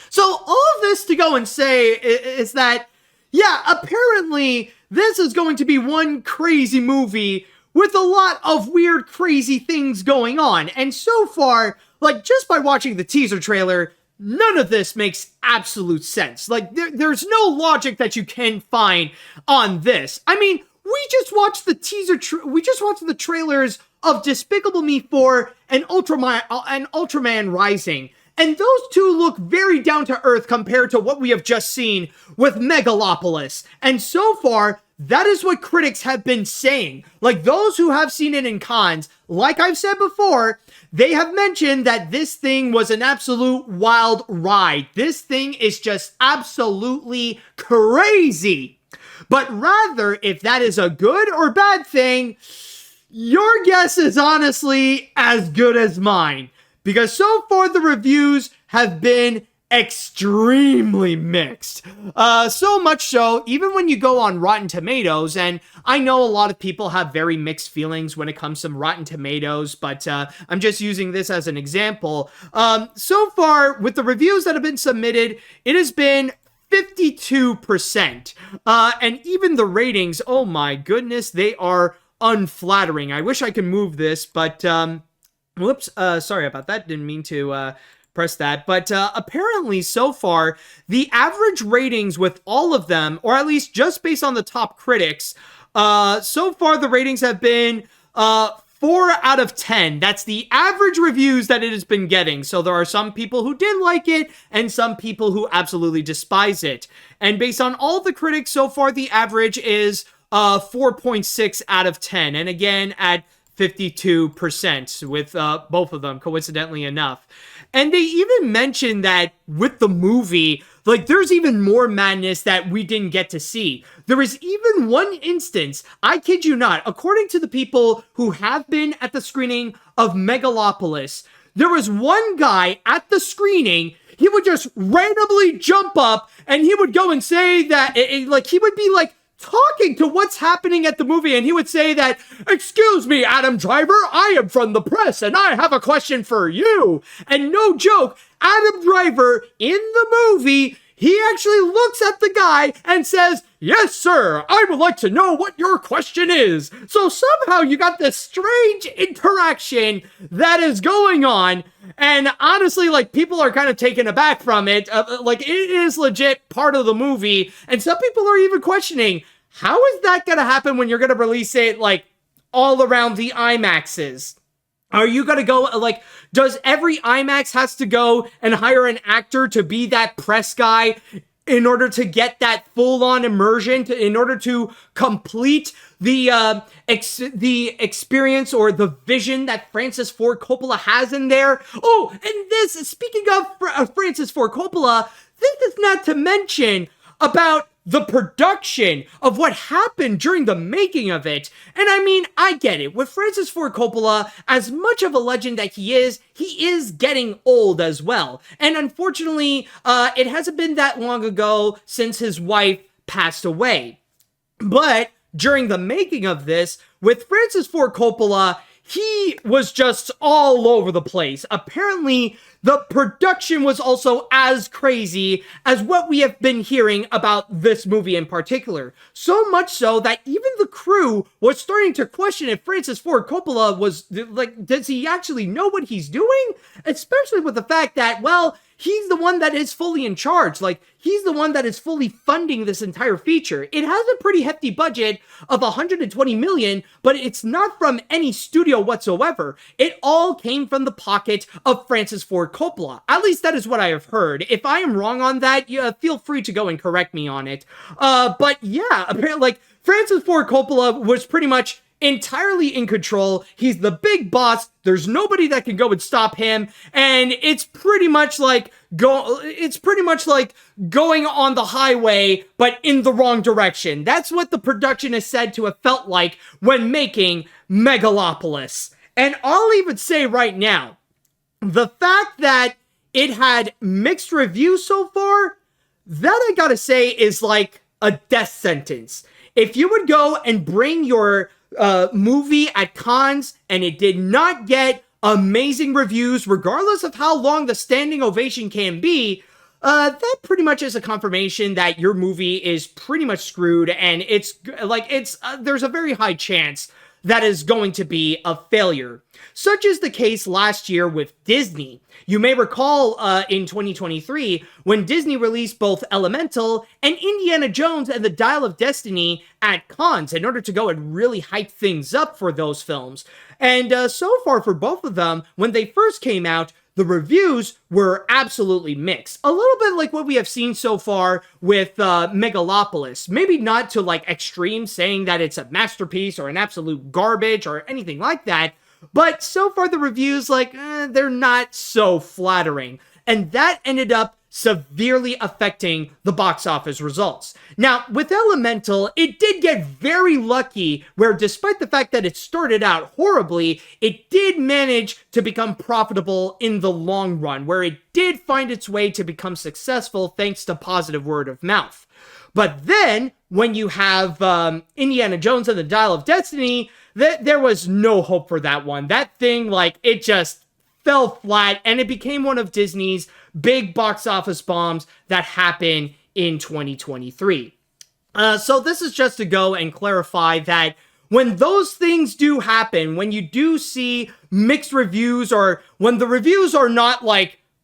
So all of this to go and say is that, yeah, apparently this is going to be one crazy movie with a lot of weird, crazy things going on. And so far, like, just by watching the teaser trailer, none of this makes absolute sense. Like, there's no logic that you can find on this. I mean, we just watched the trailers of Despicable Me 4 and Ultraman Rising. And those two look very down to earth compared to what we have just seen with Megalopolis. And so far, that is what critics have been saying. Like, those who have seen it in cons, like I've said before, they have mentioned that this thing was an absolute wild ride. This thing is just absolutely crazy. But rather, if that is a good or bad thing, your guess is honestly as good as mine. Because so far the reviews have been extremely mixed. So much so, even when you go on Rotten Tomatoes, and I know a lot of people have very mixed feelings when it comes to Rotten Tomatoes, but I'm just using this as an example. So far, with the reviews that have been submitted, it has been 52%. And even the ratings, oh my goodness, they are unflattering. I wish I could move this, but whoops, sorry about that. Didn't mean to press that. But apparently, so far, the average ratings with all of them, or at least just based on the top critics, so far the ratings have been 4 out of 10. That's the average reviews that it has been getting. So there are some people who did like it, and some people who absolutely despise it. And based on all the critics so far, the average is 4.6 out of 10. And again, at 52% with both of them, coincidentally enough. And they even mentioned that with the movie, like, there's even more madness that we didn't get to see. There is even one instance, I kid you not, according to the people who have been at the screening of Megalopolis, there was one guy at the screening, he would just randomly jump up and he would go and say that, like, he would be like, talking to what's happening at the movie, and he would say that, "Excuse me, Adam Driver, I am from the press, and I have a question for you." And no joke, Adam Driver, in the movie, he actually looks at the guy and says, Yes, sir, I would like to know what your question is. So somehow you got this strange interaction that is going on, and honestly, like, people are kind of taken aback from it. Like, it is legit part of the movie, and some people are even questioning, how is that gonna happen when you're gonna release it, like, all around the IMAXs? Are you gonna go, like, does every IMAX has to go and hire an actor to be that press guy in order to get that full-on immersion, in order to complete the experience or the vision that Francis Ford Coppola has in there? Oh, and this, speaking of Francis Ford Coppola, this is not to mention about the production of what happened during the making of it. And I mean, I get it. With Francis Ford Coppola, as much of a legend that he is getting old as well. And unfortunately, it hasn't been that long ago since his wife passed away. But during the making of this, with Francis Ford Coppola, he was just all over the place. Apparently, the production was also as crazy as what we have been hearing about this movie in particular. So much so that even the crew was starting to question if Francis Ford Coppola was, like, does he actually know what he's doing? Especially with the fact that, well, he's the one that is fully in charge. Like, he's the one that is fully funding this entire feature. It has a pretty hefty budget of $120 million, but it's not from any studio whatsoever. It all came from the pocket of Francis Ford Coppola. At least that is what I have heard. If I am wrong on that, feel free to go and correct me on it. But yeah, apparently, like, Francis Ford Coppola was pretty much entirely in control. He's the big boss. There's nobody that can go and stop him. And it's pretty much like going on the highway, but in the wrong direction. That's what the production is said to have felt like when making Megalopolis. And I'll even say right now, the fact that it had mixed reviews so far, that I gotta say is like a death sentence. If you would go and bring your movie at cons and it did not get amazing reviews, regardless of how long the standing ovation can be, that pretty much is a confirmation that your movie is pretty much screwed, and there's a very high chance that is going to be a failure. Such is the case last year with Disney. You may recall in 2023 when Disney released both Elemental and Indiana Jones and the Dial of Destiny at cons in order to go and really hype things up for those films. And so far for both of them, when they first came out, the reviews were absolutely mixed. A little bit like what we have seen so far with Megalopolis. Maybe not to like extreme saying that it's a masterpiece or an absolute garbage or anything like that, but so far the reviews, they're not so flattering. And that ended up severely affecting the box office results. Now, with Elemental, it did get very lucky where despite the fact that it started out horribly, it did manage to become profitable in the long run, where it did find its way to become successful thanks to positive word of mouth. But then, when you have Indiana Jones and the Dial of Destiny, there was no hope for that one. That thing, it just fell flat, and it became one of Disney's big box office bombs that happened in 2023. So this is just to go and clarify that when those things do happen, when you do see mixed reviews, or when the reviews are not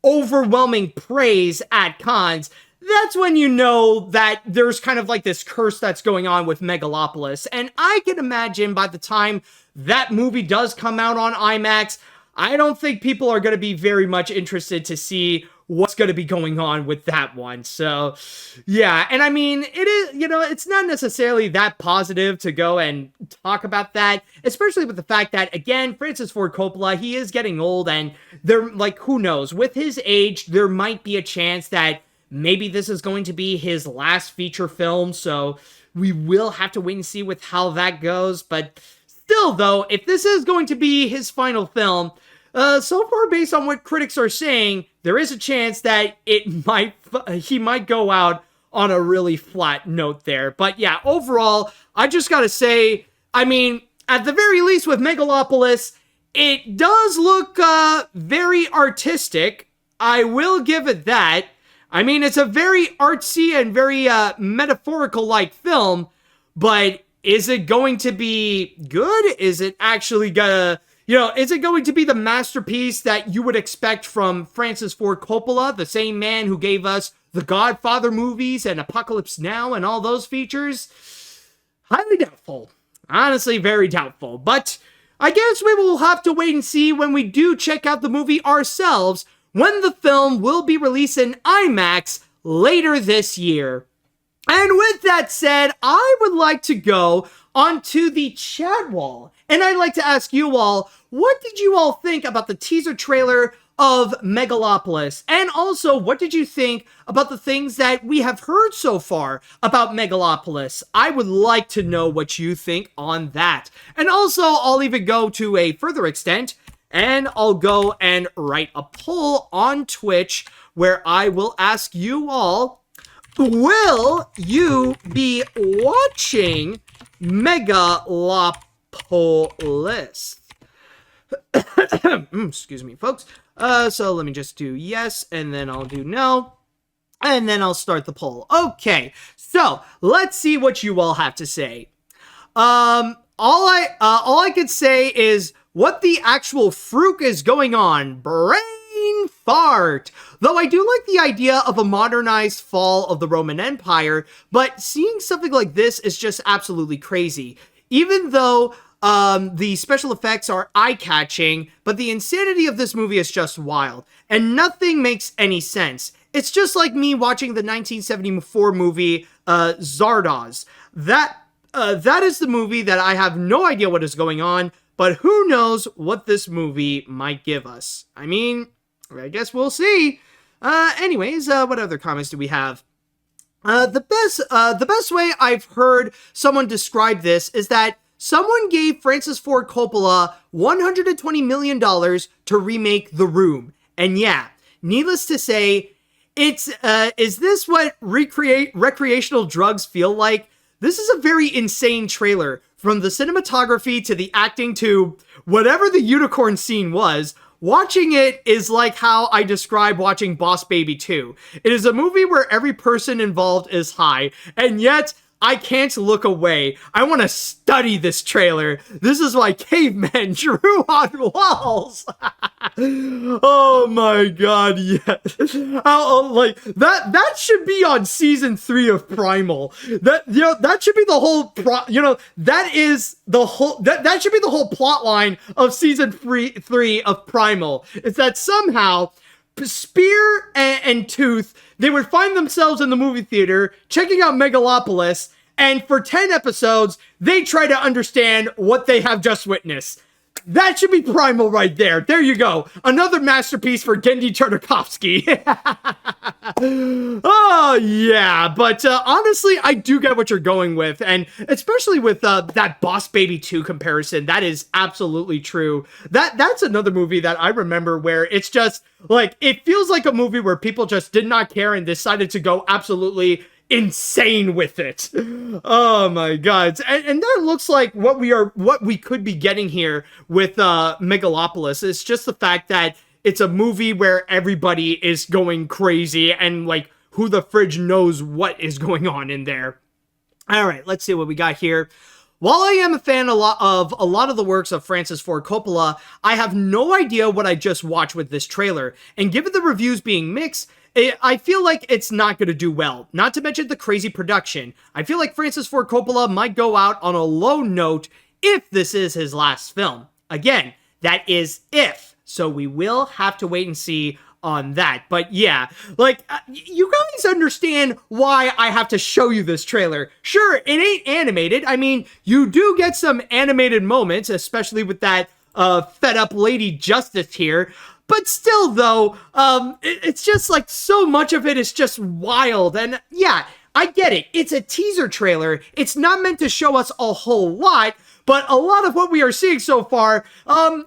overwhelming praise at cons, that's when you know that there's kind of this curse that's going on with Megalopolis. And I can imagine by the time that movie does come out on IMAX, I don't think people are going to be very much interested to see what's going to be going on with that one. So, yeah. And I mean, it is, it's not necessarily that positive to go and talk about that, especially with the fact that, again, Francis Ford Coppola, he is getting old, and they're who knows, with his age, there might be a chance that maybe this is going to be his last feature film. So we will have to wait and see with how that goes. But still, though, if this is going to be his final film, so far, based on what critics are saying, there is a chance that he might go out on a really flat note there. But yeah, overall, I just gotta say, I mean, at the very least with Megalopolis, it does look very artistic. I will give it that. I mean, it's a very artsy and very metaphorical-like film, but is it going to be good? Is it actually gonna, is it going to be the masterpiece that you would expect from Francis Ford Coppola, the same man who gave us the Godfather movies and Apocalypse Now and all those features? Highly doubtful. Honestly, very doubtful. But I guess we will have to wait and see when we do check out the movie ourselves, when the film will be released in IMAX later this year. And with that said, I would like to go onto the chat wall, and I'd like to ask you all, what did you all think about the teaser trailer of Megalopolis? And also, what did you think about the things that we have heard so far about Megalopolis? I would like to know what you think on that. And also, I'll even go to a further extent, and I'll go and write a poll on Twitch where I will ask you all, will you be watching Megalopolis? Excuse me, folks. So let me just do yes, and then I'll do no, and then I'll start the poll. Okay, so let's see what you all have to say. All I could say is, what the actual fruit is going on? Brain fart. Though I do like the idea of a modernized fall of the Roman Empire, but seeing something like this is just absolutely crazy. Even though the special effects are eye-catching, but the insanity of this movie is just wild, and nothing makes any sense. It's just like me watching the 1974 movie Zardoz. That is the movie that I have no idea what is going on, but who knows what this movie might give us. I mean, I guess we'll see. Anyways, what other comments do we have? The best way I've heard someone describe this is that someone gave Francis Ford Coppola $120 million to remake The Room. And yeah, needless to say, is this what recreational drugs feel like? This is a very insane trailer. From the cinematography to the acting to whatever the unicorn scene was, watching it is like how I describe watching Boss Baby 2. It is a movie where every person involved is high, and yet I can't look away. I want to study this trailer. This is why cavemen drew on walls. Oh my god, yes. Like that should be on season 3 of Primal. That should be the whole that should be the whole plot line of season 3 of Primal. It's that somehow Spear and Tooth, they would find themselves in the movie theater checking out Megalopolis, and for 10 episodes, they try to understand what they have just witnessed. That should be Primal right there. There you go. Another masterpiece for Gendy Tartakovsky. Oh, yeah. But honestly, I do get what you're going with. And especially with that Boss Baby 2 comparison, that is absolutely true. That's another movie that I remember where it's just, like, it feels like a movie where people just did not care and decided to go absolutely insane with it. Oh my god. And that looks like what we could be getting here with Megalopolis. It's just the fact that it's a movie where everybody is going crazy and like who the fridge knows what is going on in there. All right, let's see what we got here. While I am a fan of a lot of the works of Francis Ford Coppola, I have no idea what I just watched with this trailer. And given the reviews being mixed, I feel like it's not going to do well. Not to mention the crazy production. I feel like Francis Ford Coppola might go out on a low note if this is his last film. Again, that is if. So we will have to wait and see on that. But yeah, like, you guys understand why I have to show you this trailer. Sure, it ain't animated. I mean, you do get some animated moments, especially with that fed up Lady Justice here. But still, though, it's just like so much of it is just wild. And yeah, I get it. It's a teaser trailer. It's not meant to show us a whole lot. But a lot of what we are seeing so far,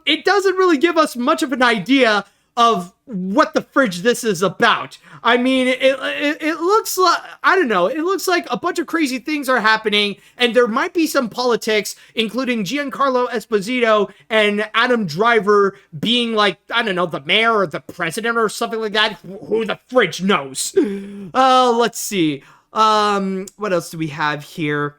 it doesn't really give us much of an idea of what the fridge this is about. I mean, it looks like, I don't know, it looks like a bunch of crazy things are happening, and there might be some politics, including Giancarlo Esposito and Adam Driver being like, I don't know, the mayor or the president or something like that. Who the fridge knows? Let's see. What else do we have here?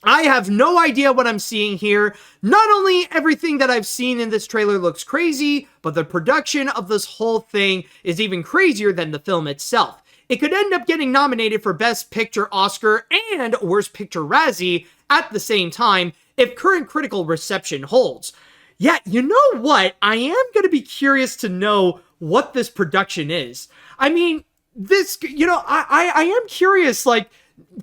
I have no idea what I'm seeing here. Not only everything that I've seen in this trailer looks crazy, but the production of this whole thing is even crazier than the film itself. It could end up getting nominated for Best Picture Oscar and Worst Picture Razzie at the same time if current critical reception holds. Yeah, you know what? I am going to be curious to know what this production is. I mean, this, you know, I am curious, like,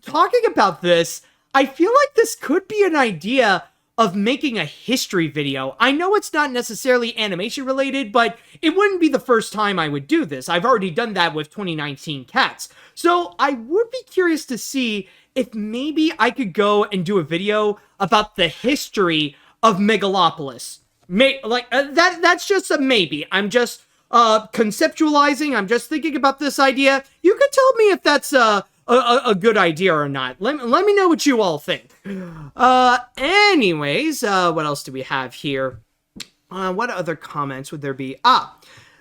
talking about this, I feel like this could be an idea of making a history video. I know it's not necessarily animation related, but it wouldn't be the first time I would do this. I've already done that with 2019 Cats. So I would be curious to see if maybe I could go and do a video about the history of Megalopolis. That's just a maybe. I'm just conceptualizing. I'm just thinking about this idea. You could tell me if that's a good idea or not. Let me know what you all think. Anyways, what else do we have here? What other comments would there be?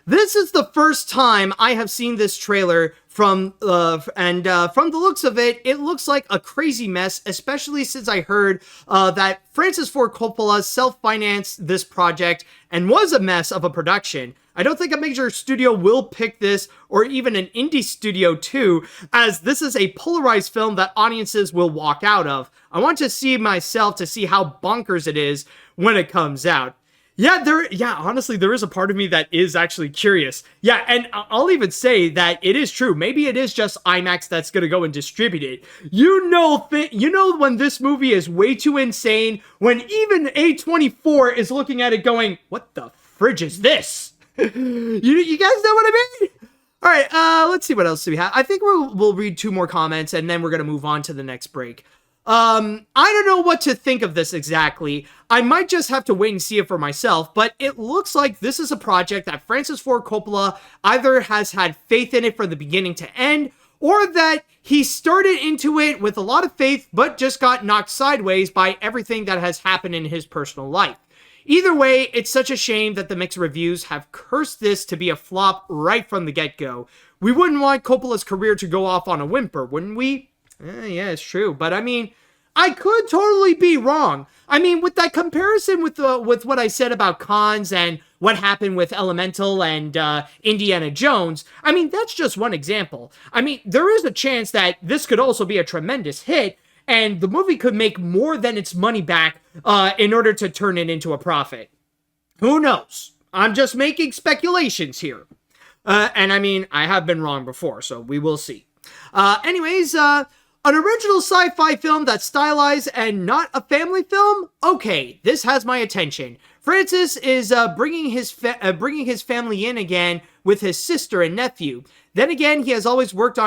This is the first time I have seen this trailer from the looks of it, it looks like a crazy mess, especially since I heard that Francis Ford Coppola self-financed this project and was a mess of a production. I don't think a major studio will pick this, or even an indie studio too, as this is a polarized film that audiences will walk out of. I want to see myself to see how bonkers it is when it comes out. Honestly, there is a part of me that is actually curious. Yeah, and I'll even say that it is true. Maybe it is just IMAX that's going to go and distribute it. You know when this movie is way too insane, when even A24 is looking at it going, what the fridge is this? You guys know what I mean? All right, let's see what else do we have. I think we'll read 2 more comments, and then we're going to move on to the next break. I don't know what to think of this exactly. I might just have to wait and see it for myself, but it looks like this is a project that Francis Ford Coppola either has had faith in it from the beginning to end, or that he started into it with a lot of faith, but just got knocked sideways by everything that has happened in his personal life. Either way, it's such a shame that the mixed reviews have cursed this to be a flop right from the get-go. We wouldn't want Coppola's career to go off on a whimper, wouldn't we? Yeah, it's true. But I mean, I could totally be wrong. I mean, with that comparison with what I said about cons and what happened with Elemental and Indiana Jones, I mean, that's just one example. I mean, there is a chance that this could also be a tremendous hit, and the movie could make more than its money back in order to turn it into a profit. Who knows? I'm just making speculations here. And I mean, I have been wrong before, so we will see. Anyways, an original sci-fi film that's stylized and not a family film? Okay, this has my attention. Francis is bringing his family in again with his sister and nephew. Then again, he has always worked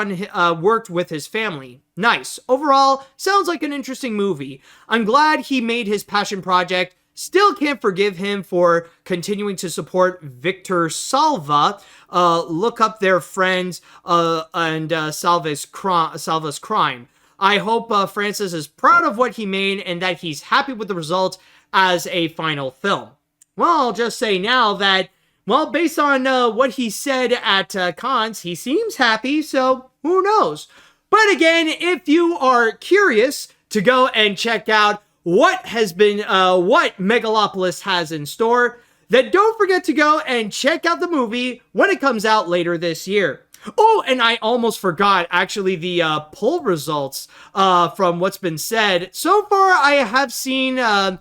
with his family. Nice. Overall, sounds like an interesting movie. I'm glad he made his passion project. Still can't forgive him for continuing to support Victor Salva. Look up their friends and Salva's crime. I hope Francis is proud of what he made and that he's happy with the result as a final film. Well, I'll just say now that, well, based on what he said at cons, he seems happy, so who knows? But again, if you are curious to go and check out what Megalopolis has in store, then don't forget to go and check out the movie when it comes out later this year. Oh, and I almost forgot, actually, the poll results from what's been said. So far, I have seen, the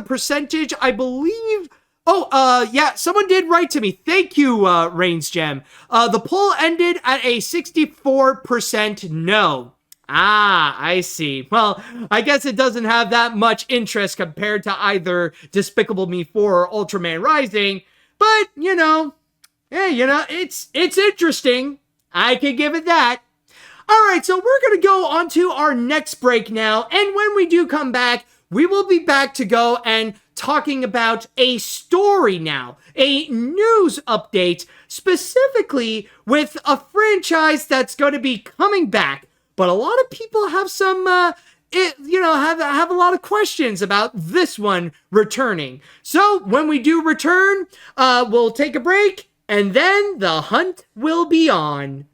percentage, I believe... yeah, someone did write to me. Thank you, Reigns Gem. The poll ended at a 64% no. I see. Well, I guess it doesn't have that much interest compared to either Despicable Me 4 or Ultraman Rising, but, it's interesting. I can give it that. Alright, so we're going to go on to our next break now, and when we do come back, we will be back to go and talking about a story now, a news update, specifically with a franchise that's going to be coming back. But a lot of people have some, have a lot of questions about this one returning. So when we do return, we'll take a break, and then the hunt will be on.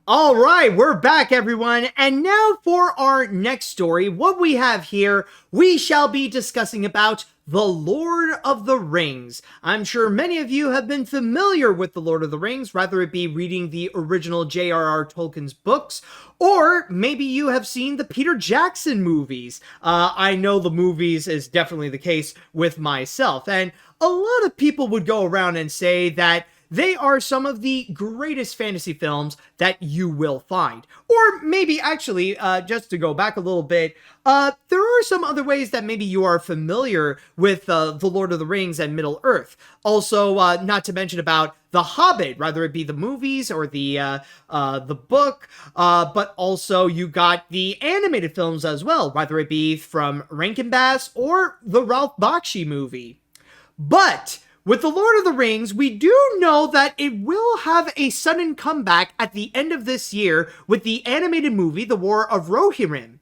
All right, we're back, everyone. And now for our next story, what we have here, we shall be discussing about The Lord of the Rings. I'm sure many of you have been familiar with The Lord of the Rings, whether it be reading the original J.R.R. Tolkien's books, or maybe you have seen the Peter Jackson movies. I know the movies is definitely the case with myself, and a lot of people would go around and say that they are some of the greatest fantasy films that you will find. Or maybe actually, just to go back a little bit, there are some other ways that maybe you are familiar with The Lord of the Rings and Middle-earth. Also, not to mention about The Hobbit, whether it be the movies or the book, but also you got the animated films as well, whether it be from Rankin Bass or the Ralph Bakshi movie. But with The Lord of the Rings, we do know that it will have a sudden comeback at the end of this year with the animated movie, The War of Rohirrim.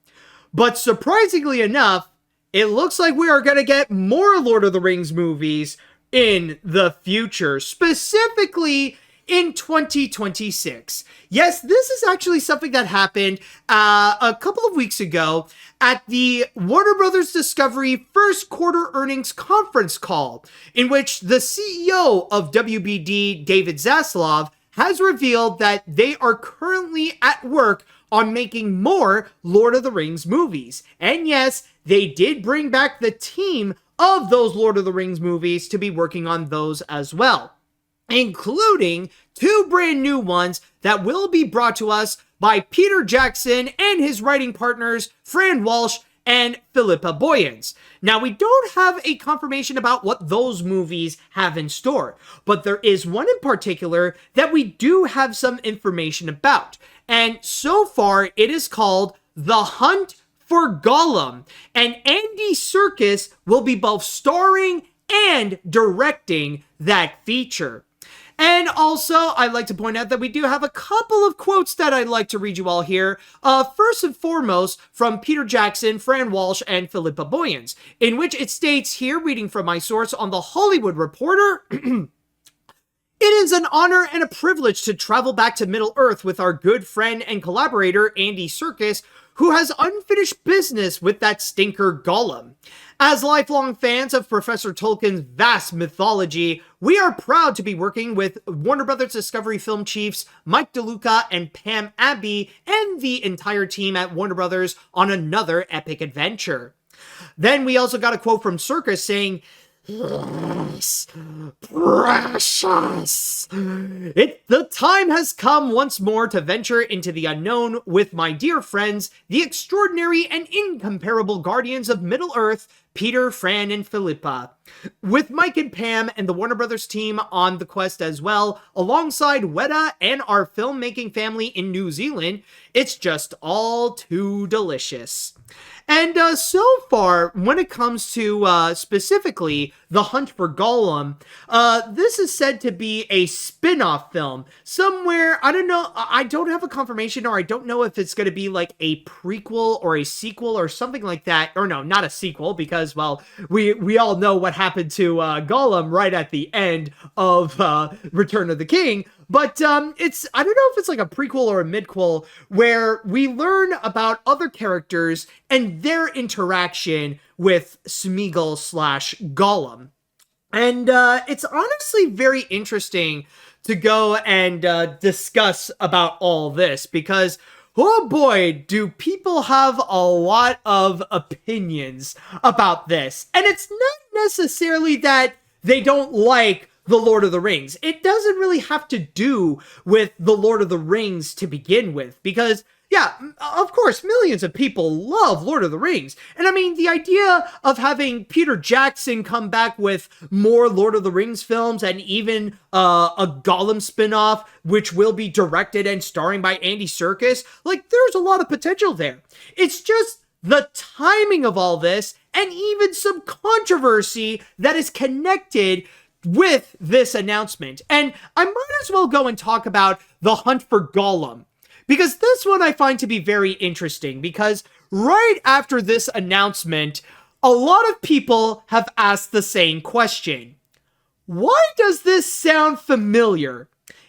But surprisingly enough, it looks like we are going to get more Lord of the Rings movies in the future, specifically in 2026. Yes, this is actually something that happened a couple of weeks ago at the Warner Brothers Discovery first quarter earnings conference call, in which the CEO of WBD, David Zaslav, has revealed that they are currently at work on making more Lord of the Rings movies. And yes, they did bring back the team of those Lord of the Rings movies to be working on those as well, including 2 brand new ones that will be brought to us by Peter Jackson and his writing partners, Fran Walsh and Philippa Boyens. Now, we don't have a confirmation about what those movies have in store, but there is one in particular that we do have some information about. And so far, it is called The Hunt for Gollum, and Andy Serkis will be both starring and directing that feature. And also, I'd like to point out that we do have a couple of quotes that I'd like to read you all here. First and foremost, from Peter Jackson, Fran Walsh, and Philippa Boyens, in which it states here, reading from my source on The Hollywood Reporter, "It is an honor and a privilege to travel back to Middle-earth with our good friend and collaborator, Andy Serkis, who has unfinished business with that stinker Gollum. As lifelong fans of Professor Tolkien's vast mythology, we are proud to be working with Warner Brothers Discovery film chiefs Mike DeLuca and Pam Abbey and the entire team at Warner Brothers on another epic adventure." Then we also got a quote from Serkis saying, "Yes, precious. The time has come once more to venture into the unknown with my dear friends, the extraordinary and incomparable guardians of Middle-earth, Peter, Fran, and Philippa. With Mike and Pam and the Warner Brothers team on the quest as well, alongside Weta and our filmmaking family in New Zealand, it's just all too delicious." And so far, when it comes to specifically The Hunt for Gollum, this is said to be a spin-off film. Somewhere, I don't know, I don't have a confirmation, or I don't know if it's going to be like a prequel or a sequel or something like that. Or no, not a sequel, because, well, we all know what happened to Gollum right at the end of Return of the King. But I don't know if it's like a prequel or a midquel, where we learn about other characters and their interaction with Smeagol/Gollum. And it's honestly very interesting to go and discuss about all this, because oh boy, do people have a lot of opinions about this. And it's not necessarily that they don't like The Lord of the Rings. It doesn't really have to do with The Lord of the Rings to begin with, because yeah, of course, millions of people love Lord of the Rings. And I mean, the idea of having Peter Jackson come back with more Lord of the Rings films, and even a Gollum spinoff, which will be directed and starring by Andy Serkis, like, there's a lot of potential there. It's just the timing of all this and even some controversy that is connected with this announcement. And I might as well go and talk about the hunt for Gollum, because this one I find to be very interesting, because right after this announcement, a lot of people have asked the same question. Why does this sound familiar?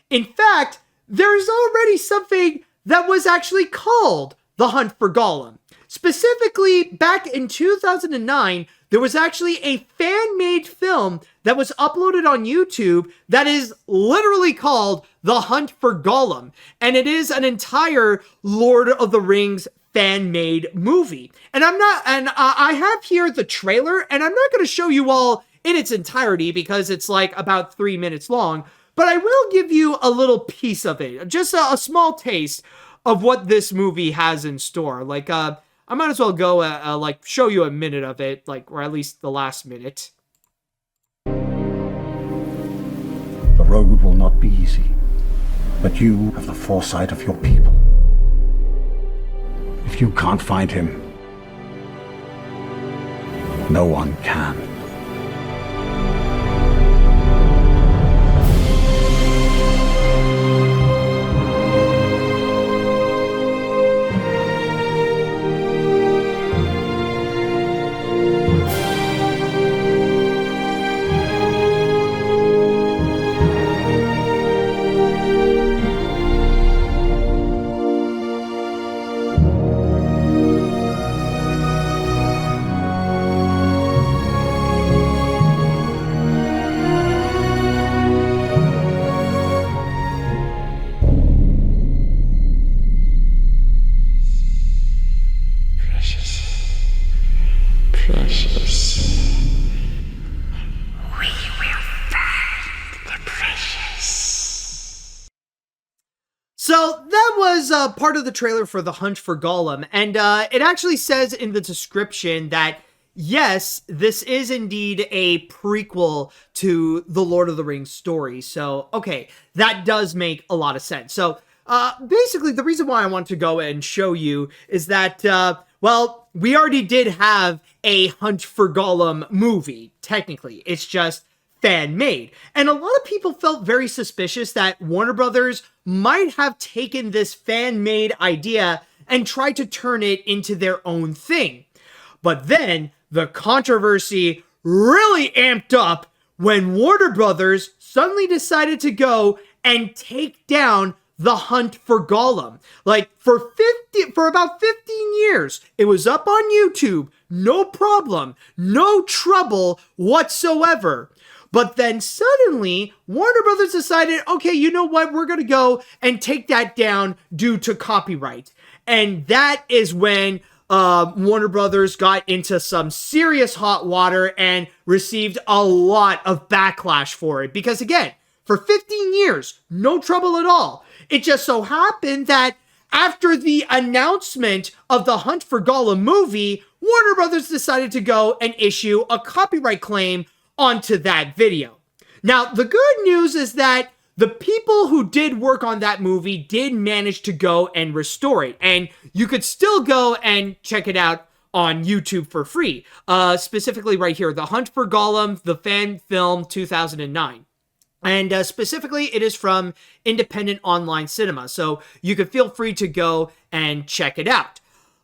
In fact, there's already something that was actually called the hunt for Gollum. Specifically, back in 2009, there was actually a fan-made film that was uploaded on YouTube that is literally called The Hunt for Gollum. And it is an entire Lord of the Rings fan-made movie. And I have here the trailer, and I'm not going to show you all in its entirety because it's like about 3 minutes long, but I will give you a little piece of it, just a small taste of what this movie has in store. Like, I might as well go, like, show you a minute of it, like, or at least the last minute. The road will not be easy, but you have the foresight of your people. If you can't find him, no one can. So that was part of the trailer for The Hunt for Gollum, and it actually says in the description that, yes, this is indeed a prequel to the Lord of the Rings story. So, okay, that does make a lot of sense. So, basically, the reason why I want to go and show you is that, well, we already did have a Hunt for Gollum movie, technically. It's just fan-made. And a lot of people felt very suspicious that Warner Brothers might have taken this fan-made idea and tried to turn it into their own thing. But then the controversy really amped up when Warner Brothers suddenly decided to go and take down The Hunt for Gollum. Like, for about 15 years, it was up on YouTube, no problem, no trouble whatsoever. But then suddenly, Warner Brothers decided, okay, you know what? We're going to go and take that down due to copyright. And that is when Warner Brothers got into some serious hot water and received a lot of backlash for it. Because again, for 15 years, no trouble at all. It just so happened that after the announcement of the Hunt for Gollum movie, Warner Brothers decided to go and issue a copyright claim onto that video. Now, the good news is that the people who did work on that movie did manage to go and restore it, and you could still go and check it out on YouTube for free. Specifically right here, The Hunt for Gollum, the fan film 2009. And specifically, it is from Independent Online Cinema, so you could feel free to go and check it out.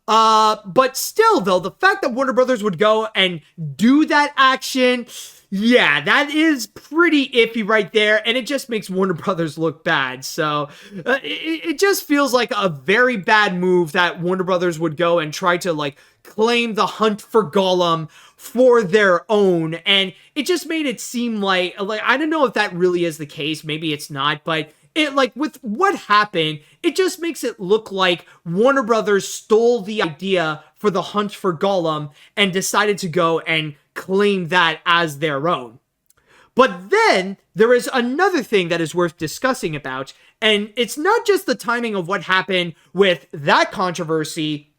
But still, though, the fact that Warner Brothers would go and do that action, yeah, that is pretty iffy right there, and it just makes Warner Brothers look bad. So it just feels like a very bad move that Warner Brothers would go and try to, like, claim the Hunt for Gollum for their own, and it just made it seem like I don't know if that really is the case, maybe it's not, but it, like, with what happened, it just makes it look like Warner Brothers stole the idea for the Hunt for Gollum and decided to go and claim that as their own. But then there is another thing that is worth discussing about, and it's not just the timing of what happened with that controversy,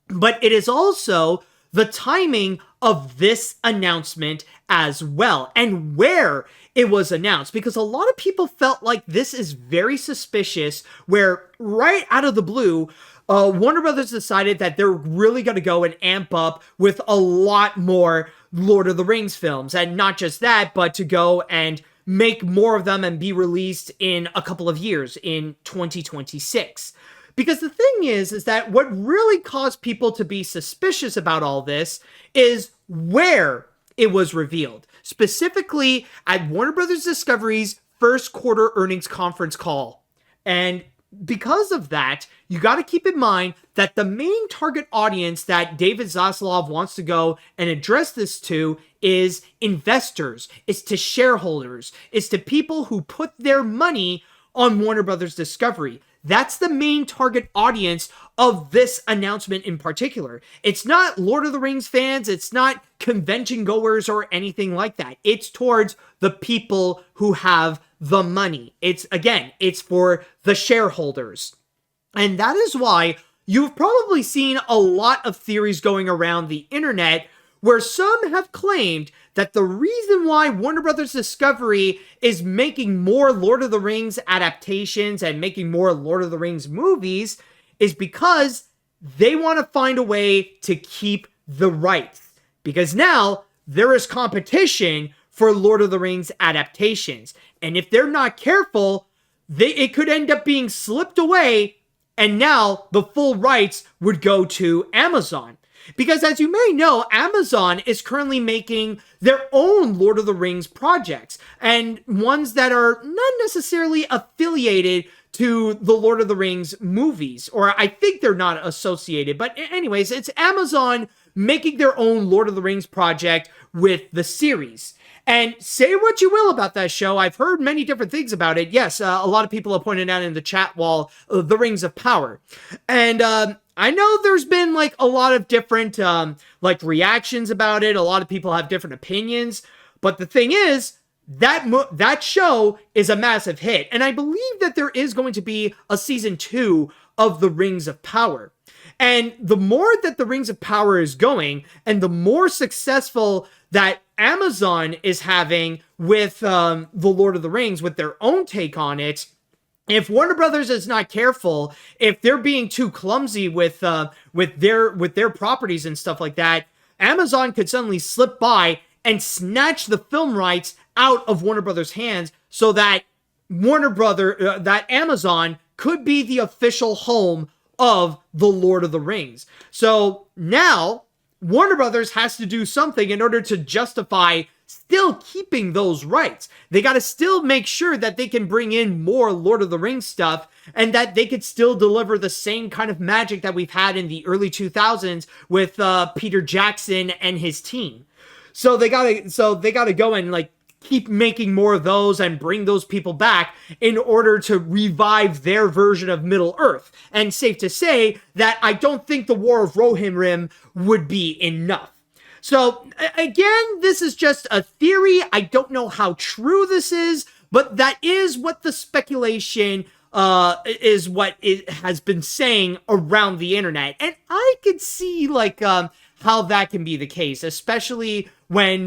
but it is also the timing of this announcement as well, and where it was announced, because a lot of people felt like this is very suspicious, where right out of the blue, Warner Brothers decided that they're really going to go and amp up with a lot more Lord of the Rings films. And not just that, but to go and make more of them and be released in a couple of years, in 2026. Because the thing is that what really caused people to be suspicious about all this is where it was revealed. Specifically at Warner Brothers Discovery's first quarter earnings conference call. And because of that, you got to keep in mind that the main target audience that David Zaslav wants to go and address this to is investors, it's to shareholders, it's to people who put their money on Warner Brothers Discovery. That's the main target audience of this announcement in particular. It's not Lord of the Rings fans, it's not convention goers or anything like that. It's towards the people who have the money. It's for the shareholders. And that is why you've probably seen a lot of theories going around the internet where some have claimed that the reason why Warner Brothers Discovery is making more Lord of the Rings adaptations and making more Lord of the Rings movies is because they want to find a way to keep the rights. Because now there is competition for Lord of the Rings adaptations. And if they're not careful, it could end up being slipped away, and now the full rights would go to Amazon. Because as you may know, Amazon is currently making their own Lord of the Rings projects, and ones that are not necessarily affiliated to the Lord of the Rings movies, or I think they're not associated, but anyways, it's Amazon making their own Lord of the Rings project with the series. And say what you will about that show, I've heard many different things about it. Yes, a lot of people have pointed out in the chat wall, the Rings of Power. And I know there's been like a lot of different reactions about it. A lot of people have different opinions. But the thing is, that show is a massive hit. And I believe that there is going to be a season 2 of the Rings of Power. And the more that the Rings of Power is going, and the more successful that Amazon is having with the Lord of the Rings, with their own take on it, if Warner Brothers is not careful, if they're being too clumsy with their properties and stuff like that, Amazon could suddenly slip by and snatch the film rights out of Warner Brothers' hands, so that that Amazon could be the official home of the Lord of the Rings. So now Warner Brothers has to do something in order to justify still keeping those rights. They got to still make sure that they can bring in more Lord of the Rings stuff, and that they could still deliver the same kind of magic that we've had in the early 2000s with Peter Jackson and his team. So they gotta go and keep making more of those and bring those people back in order to revive their version of Middle-earth. And safe to say that I don't think the War of Rohirrim would be enough. So again, this is just a theory. I don't know how true this is, but that is what the speculation is, what it has been saying around the internet. And I could see how that can be the case, especially when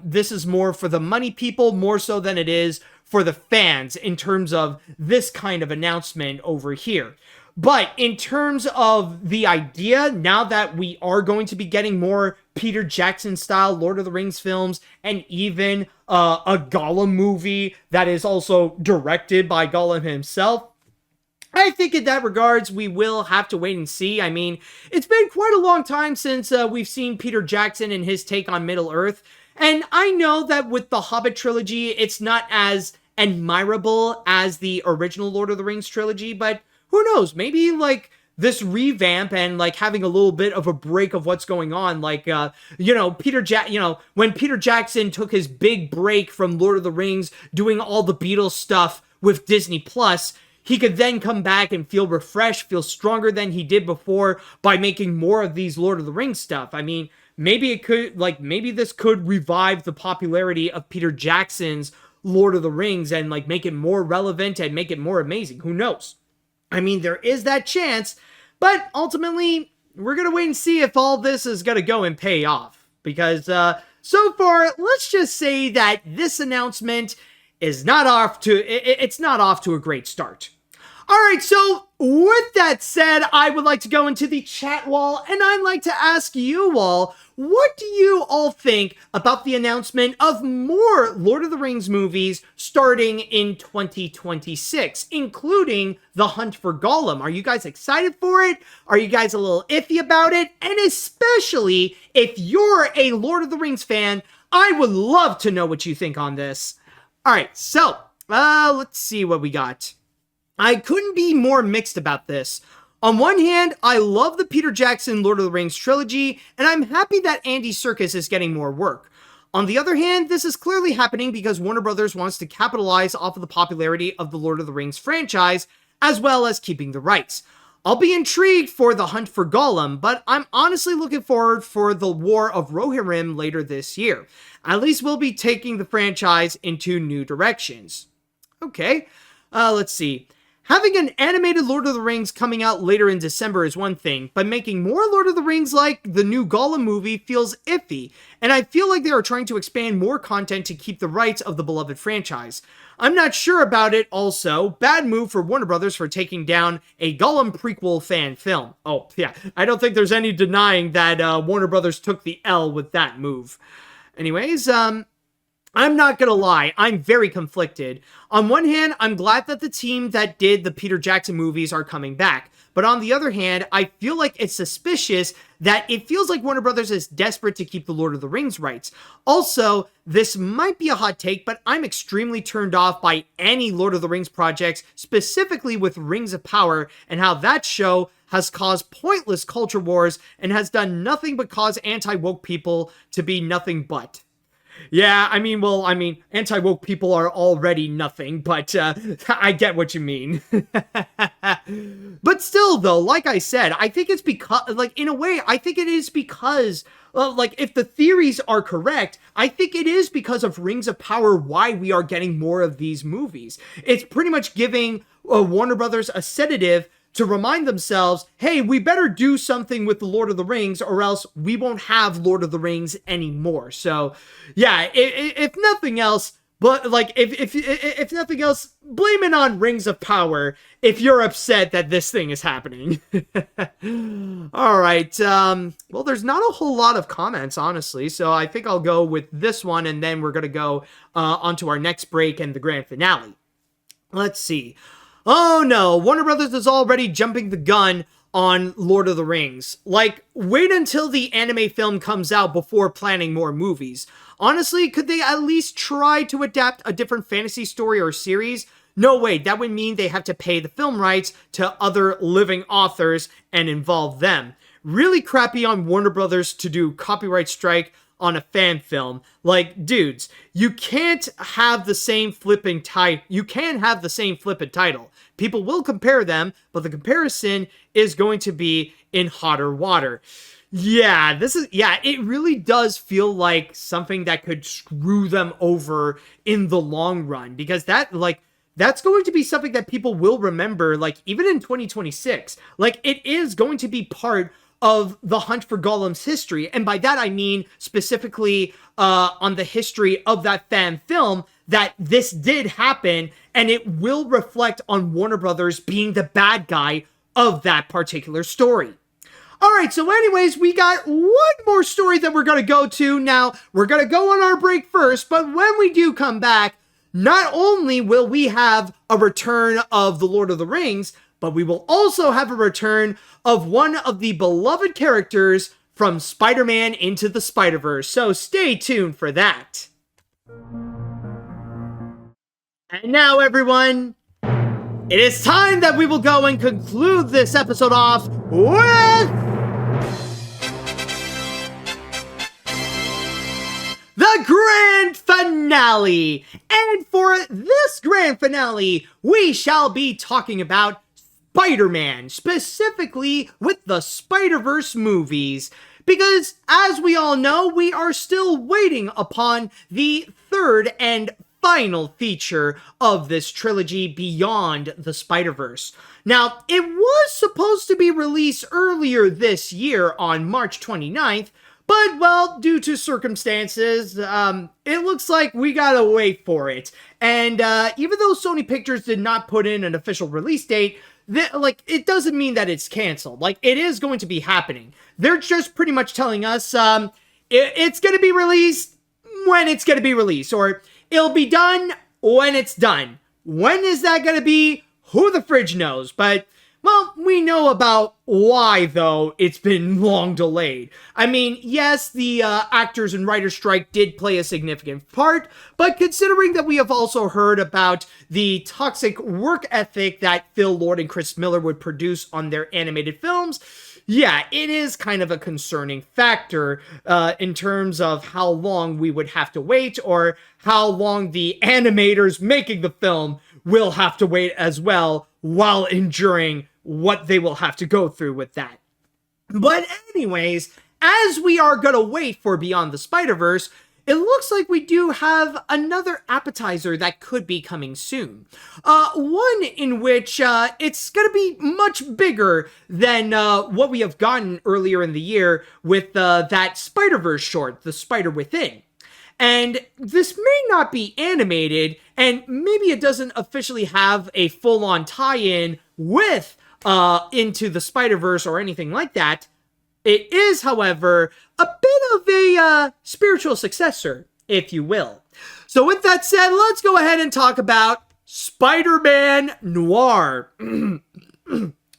this is more for the money people, more so than it is for the fans in terms of this kind of announcement over here. But in terms of the idea, now that we are going to be getting more Peter Jackson style Lord of the Rings films, and even a Gollum movie that is also directed by Gollum himself, I think in that regards, we will have to wait and see. I mean, it's been quite a long time since we've seen Peter Jackson and his take on Middle-earth. And I know that with the Hobbit trilogy, it's not as admirable as the original Lord of the Rings trilogy, but who knows? Maybe this revamp and having a little bit of a break of what's going on, when Peter Jackson took his big break from Lord of the Rings, doing all the Beatles stuff with Disney Plus, he could then come back and feel refreshed, feel stronger than he did before by making more of these Lord of the Rings stuff. I mean, maybe it could, maybe this could revive the popularity of Peter Jackson's Lord of the Rings and make it more relevant and make it more amazing. Who knows? I mean, there is that chance, but ultimately, we're going to wait and see if all this is going to go and pay off. Because so far, let's just say that this announcement is not off to a great start. All right, so with that said, I would like to go into the chat wall, and I'd like to ask you all, what do you all think about the announcement of more Lord of the Rings movies starting in 2026, including The Hunt for Gollum? Are you guys excited for it? Are you guys a little iffy about it? And especially if you're a Lord of the Rings fan, I would love to know what you think on this. All right, so let's see what we got. I couldn't be more mixed about this. On one hand, I love the Peter Jackson Lord of the Rings trilogy, and I'm happy that Andy Serkis is getting more work. On the other hand, this is clearly happening because Warner Brothers wants to capitalize off of the popularity of the Lord of the Rings franchise, as well as keeping the rights. I'll be intrigued for The Hunt for Gollum, but I'm honestly looking forward for the War of Rohirrim later this year. At least we'll be taking the franchise into new directions. Okay, let's see. Having an animated Lord of the Rings coming out later in December is one thing, but making more Lord of the Rings like the new Gollum movie feels iffy, and I feel like they are trying to expand more content to keep the rights of the beloved franchise. I'm not sure about it also. Bad move for Warner Brothers for taking down a Gollum prequel fan film. Oh, yeah, I don't think there's any denying that Warner Brothers took the L with that move. Anyways, I'm not gonna lie, I'm very conflicted. On one hand, I'm glad that the team that did the Peter Jackson movies are coming back. But on the other hand, I feel like it's suspicious that it feels like Warner Brothers is desperate to keep the Lord of the Rings rights. Also, this might be a hot take, but I'm extremely turned off by any Lord of the Rings projects, specifically with Rings of Power, and how that show has caused pointless culture wars and has done nothing but cause anti-woke people to be nothing but. Yeah, anti-woke people are already nothing, but I get what you mean. But still, though, like I said, I think it's because, in a way, I think it is because, if the theories are correct, I think it is because of Rings of Power why we are getting more of these movies. It's pretty much giving Warner Brothers a sedative to remind themselves, hey, we better do something with the Lord of the Rings or else we won't have Lord of the Rings anymore. So, yeah, if nothing else, but if nothing else, blame it on Rings of Power if you're upset that this thing is happening. All right. Well, there's not a whole lot of comments, honestly, so I think I'll go with this one, and then we're going to go onto our next break and the grand finale. Let's see. Oh no, Warner Brothers is already jumping the gun on Lord of the Rings. Wait until the anime film comes out before planning more movies. Honestly, could they at least try to adapt a different fantasy story or series? No way, that would mean they have to pay the film rights to other living authors and involve them. Really crappy on Warner Brothers to do copyright strike on a fan film. Dudes, you can't have the same flipping title. You can have the same flippant title. People will compare them, but the comparison is going to be in hotter water. Yeah, it really does feel like something that could screw them over in the long run, because that's going to be something that people will remember, even in 2026. It is going to be part of the Hunt for Gollum's history, and by that I mean specifically on the history of that fan film, that this did happen, and it will reflect on Warner Brothers being the bad guy of that particular story. Alright, so anyways, we got one more story that we're going to go to. Now, we're going to go on our break first, but when we do come back, not only will we have a return of the Lord of the Rings, but we will also have a return of one of the beloved characters from Spider-Man Into the Spider-Verse. So stay tuned for that. And now, everyone, it is time that we will go and conclude this episode off with the grand finale. And for this grand finale, we shall be talking about Spider-Man, specifically with the Spider-Verse movies. Because, as we all know, we are still waiting upon the third and final feature of this trilogy, Beyond the Spider-Verse. Now, it was supposed to be released earlier this year on March 29th, But, well, due to circumstances, it looks like we gotta wait for it. And even though Sony Pictures did not put in an official release date, it doesn't mean that it's canceled. Like, it is going to be happening. They're just pretty much telling us it's going to be released when it's going to be released, or it'll be done when it's done. When is that going to be? Who the fridge knows? But, well, we know about why, though, it's been long delayed. I mean, yes, the actors and writers strike did play a significant part, but considering that we have also heard about the toxic work ethic that Phil Lord and Chris Miller would produce on their animated films, yeah, it is kind of a concerning factor in terms of how long we would have to wait, or how long the animators making the film will have to wait as well, while enduring what they will have to go through with that. But anyways, as we are gonna wait for Beyond the Spider-Verse, it looks like we do have another appetizer that could be coming soon. One in which it's gonna be much bigger than what we have gotten earlier in the year with that Spider-Verse short, The Spider Within. And this may not be animated, and maybe it doesn't officially have a full-on tie-in with Into the Spider-Verse or anything like that. It is, however, a bit of a spiritual successor, if you will. So with that said, let's go ahead and talk about Spider-Man Noir.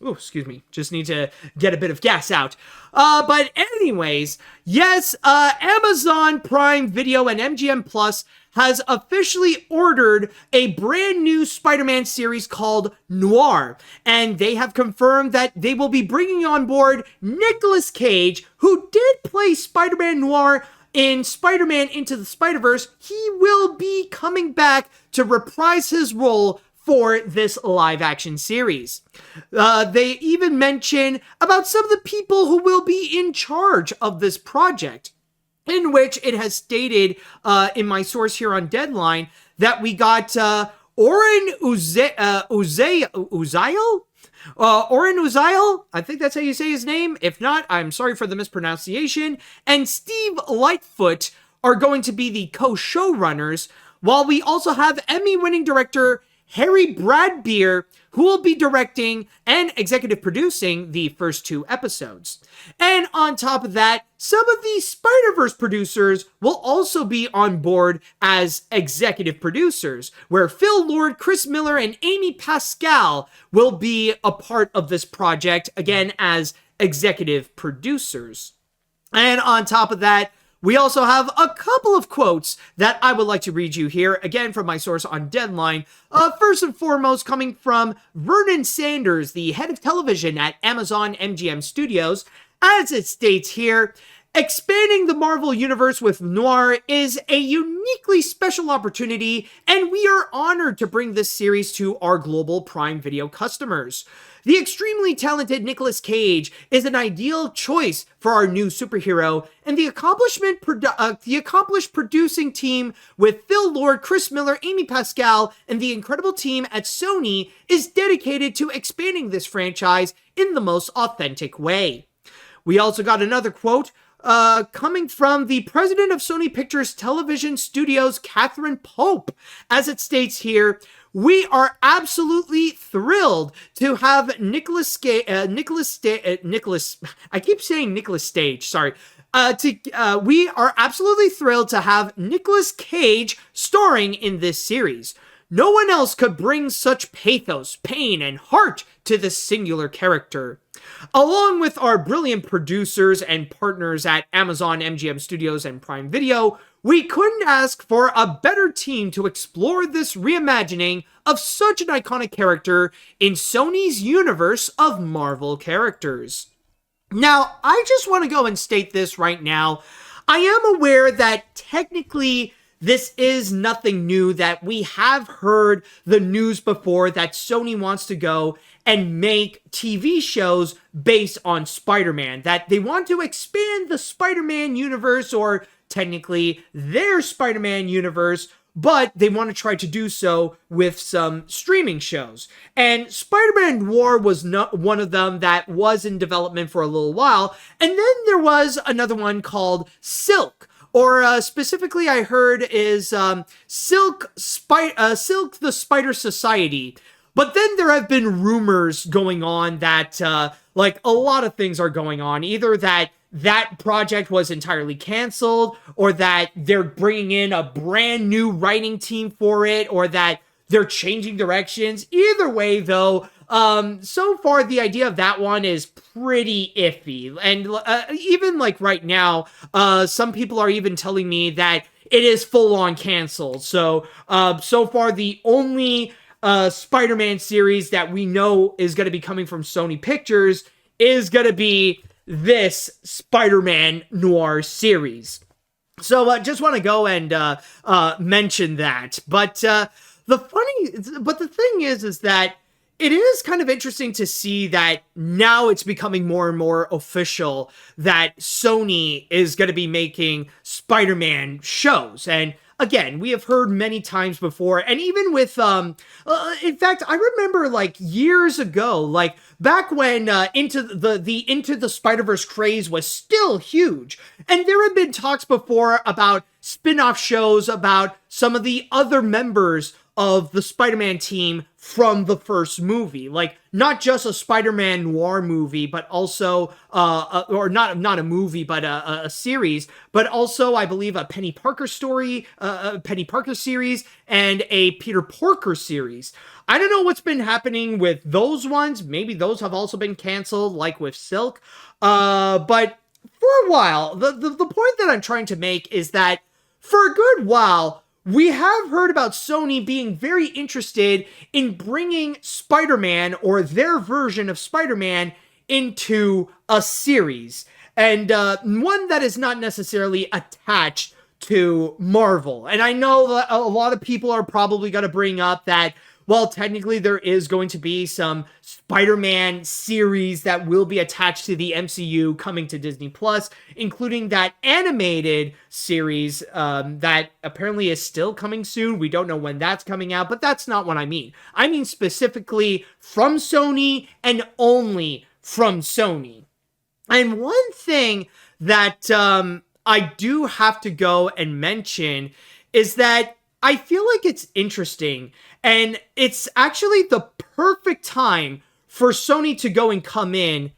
Oh, excuse me. Just need to get a bit of gas out. But anyways, yes, Amazon Prime Video and MGM Plus has officially ordered a brand new Spider-Man series called Noir. And they have confirmed that they will be bringing on board Nicolas Cage, who did play Spider-Man Noir in Spider-Man Into the Spider-Verse. He will be coming back to reprise his role for this live-action series. They even mention about some of the people who will be in charge of this project, in which it has stated in my source here on Deadline that we got Oren Uziel? Oren Uziel? I think that's how you say his name. If not, I'm sorry for the mispronunciation. And Steve Lightfoot are going to be the co-showrunners, while we also have Emmy-winning director Harry Bradbeer, who will be directing and executive producing the first 2 episodes. And on top of that, some of the Spider-Verse producers will also be on board as executive producers, where Phil Lord, Chris Miller, and Amy Pascal will be a part of this project, again, as executive producers. And on top of that, we also have a couple of quotes that I would like to read you here, again from my source on Deadline. First and foremost, coming from Vernon Sanders, the head of television at Amazon MGM Studios, as it states here, expanding the Marvel Universe with Noir is a uniquely special opportunity, and we are honored to bring this series to our global Prime Video customers. The extremely talented Nicolas Cage is an ideal choice for our new superhero, and the accomplished producing team with Phil Lord, Chris Miller, Amy Pascal, and the incredible team at Sony is dedicated to expanding this franchise in the most authentic way. We also got another quote coming from the president of Sony Pictures Television Studios, Catherine Pope, as it states here, "We are absolutely thrilled to have I keep saying Nicolas Stage, sorry. We are absolutely thrilled to have Nicolas Cage starring in this series. No one else could bring such pathos, pain, and heart to this singular character. Along with our brilliant producers and partners at Amazon, MGM Studios, and Prime Video, we couldn't ask for a better team to explore this reimagining of such an iconic character in Sony's universe of Marvel characters." Now, I just want to go and state this right now. I am aware that technically this is nothing new, that we have heard the news before that Sony wants to go and make TV shows based on Spider-Man, that they want to expand the Spider-Man universe, or technically their Spider-Man universe, but they want to try to do so with some streaming shows. And Spider-Man Noir was not one of them that was in development for a little while. And then there was another one called Silk, or specifically I heard is Silk the Spider Society. But then there have been rumors going on that, like, a lot of things are going on. Either that project was entirely canceled, or that they're bringing in a brand new writing team for it, or that they're changing directions. Either way, though, so far the idea of that one is pretty iffy. And even like right now, some people are even telling me that it is full on canceled. So far the only Spider-Man series that we know is going to be coming from Sony Pictures is going to be this Spider-Man Noir series. So just want to go and mention that. But the thing is that it is kind of interesting to see that now it's becoming more and more official that Sony is going to be making Spider-Man shows. And again, we have heard many times before, and even with, in fact, I remember like years ago, like back when Into the Spider-Verse craze was still huge, and there had been talks before about spin-off shows about some of the other members of the Spider-Man team from the first movie, like not just a Spider-Man Noir movie, but also, or not a movie, but a series, but also I believe a Penny Parker story, Penny Parker series, and a Peter Porker series. I don't know what's been happening with those ones. Maybe those have also been canceled, like with Silk. But for a while, the point that I'm trying to make is that for a good while, we have heard about Sony being very interested in bringing Spider-Man, or their version of Spider-Man, into a series. And one that is not necessarily attached to Marvel. And I know that a lot of people are probably going to bring up that, well, technically there is going to be some Spider-Man series that will be attached to the MCU coming to Disney Plus, including that animated series that apparently is still coming soon. We don't know when that's coming out, but that's not what I mean. I mean specifically from Sony and only from Sony. And one thing that I do have to go and mention is that I feel like it's interesting, and it's actually the perfect time for Sony to go and come in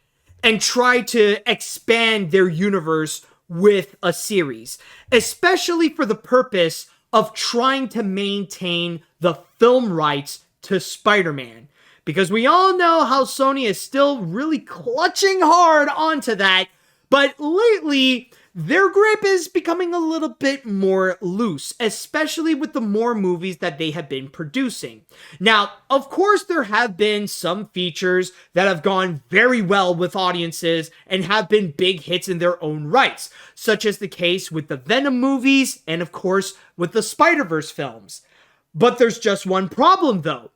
and try to expand their universe with a series, especially for the purpose of trying to maintain the film rights to Spider-Man. Because we all know how Sony is still really clutching hard onto that, but lately their grip is becoming a little bit more loose, especially with the more movies that they have been producing. Now, of course, there have been some features that have gone very well with audiences and have been big hits in their own rights, such as the case with the Venom movies and, of course, with the Spider-Verse films. But there's just one problem, though.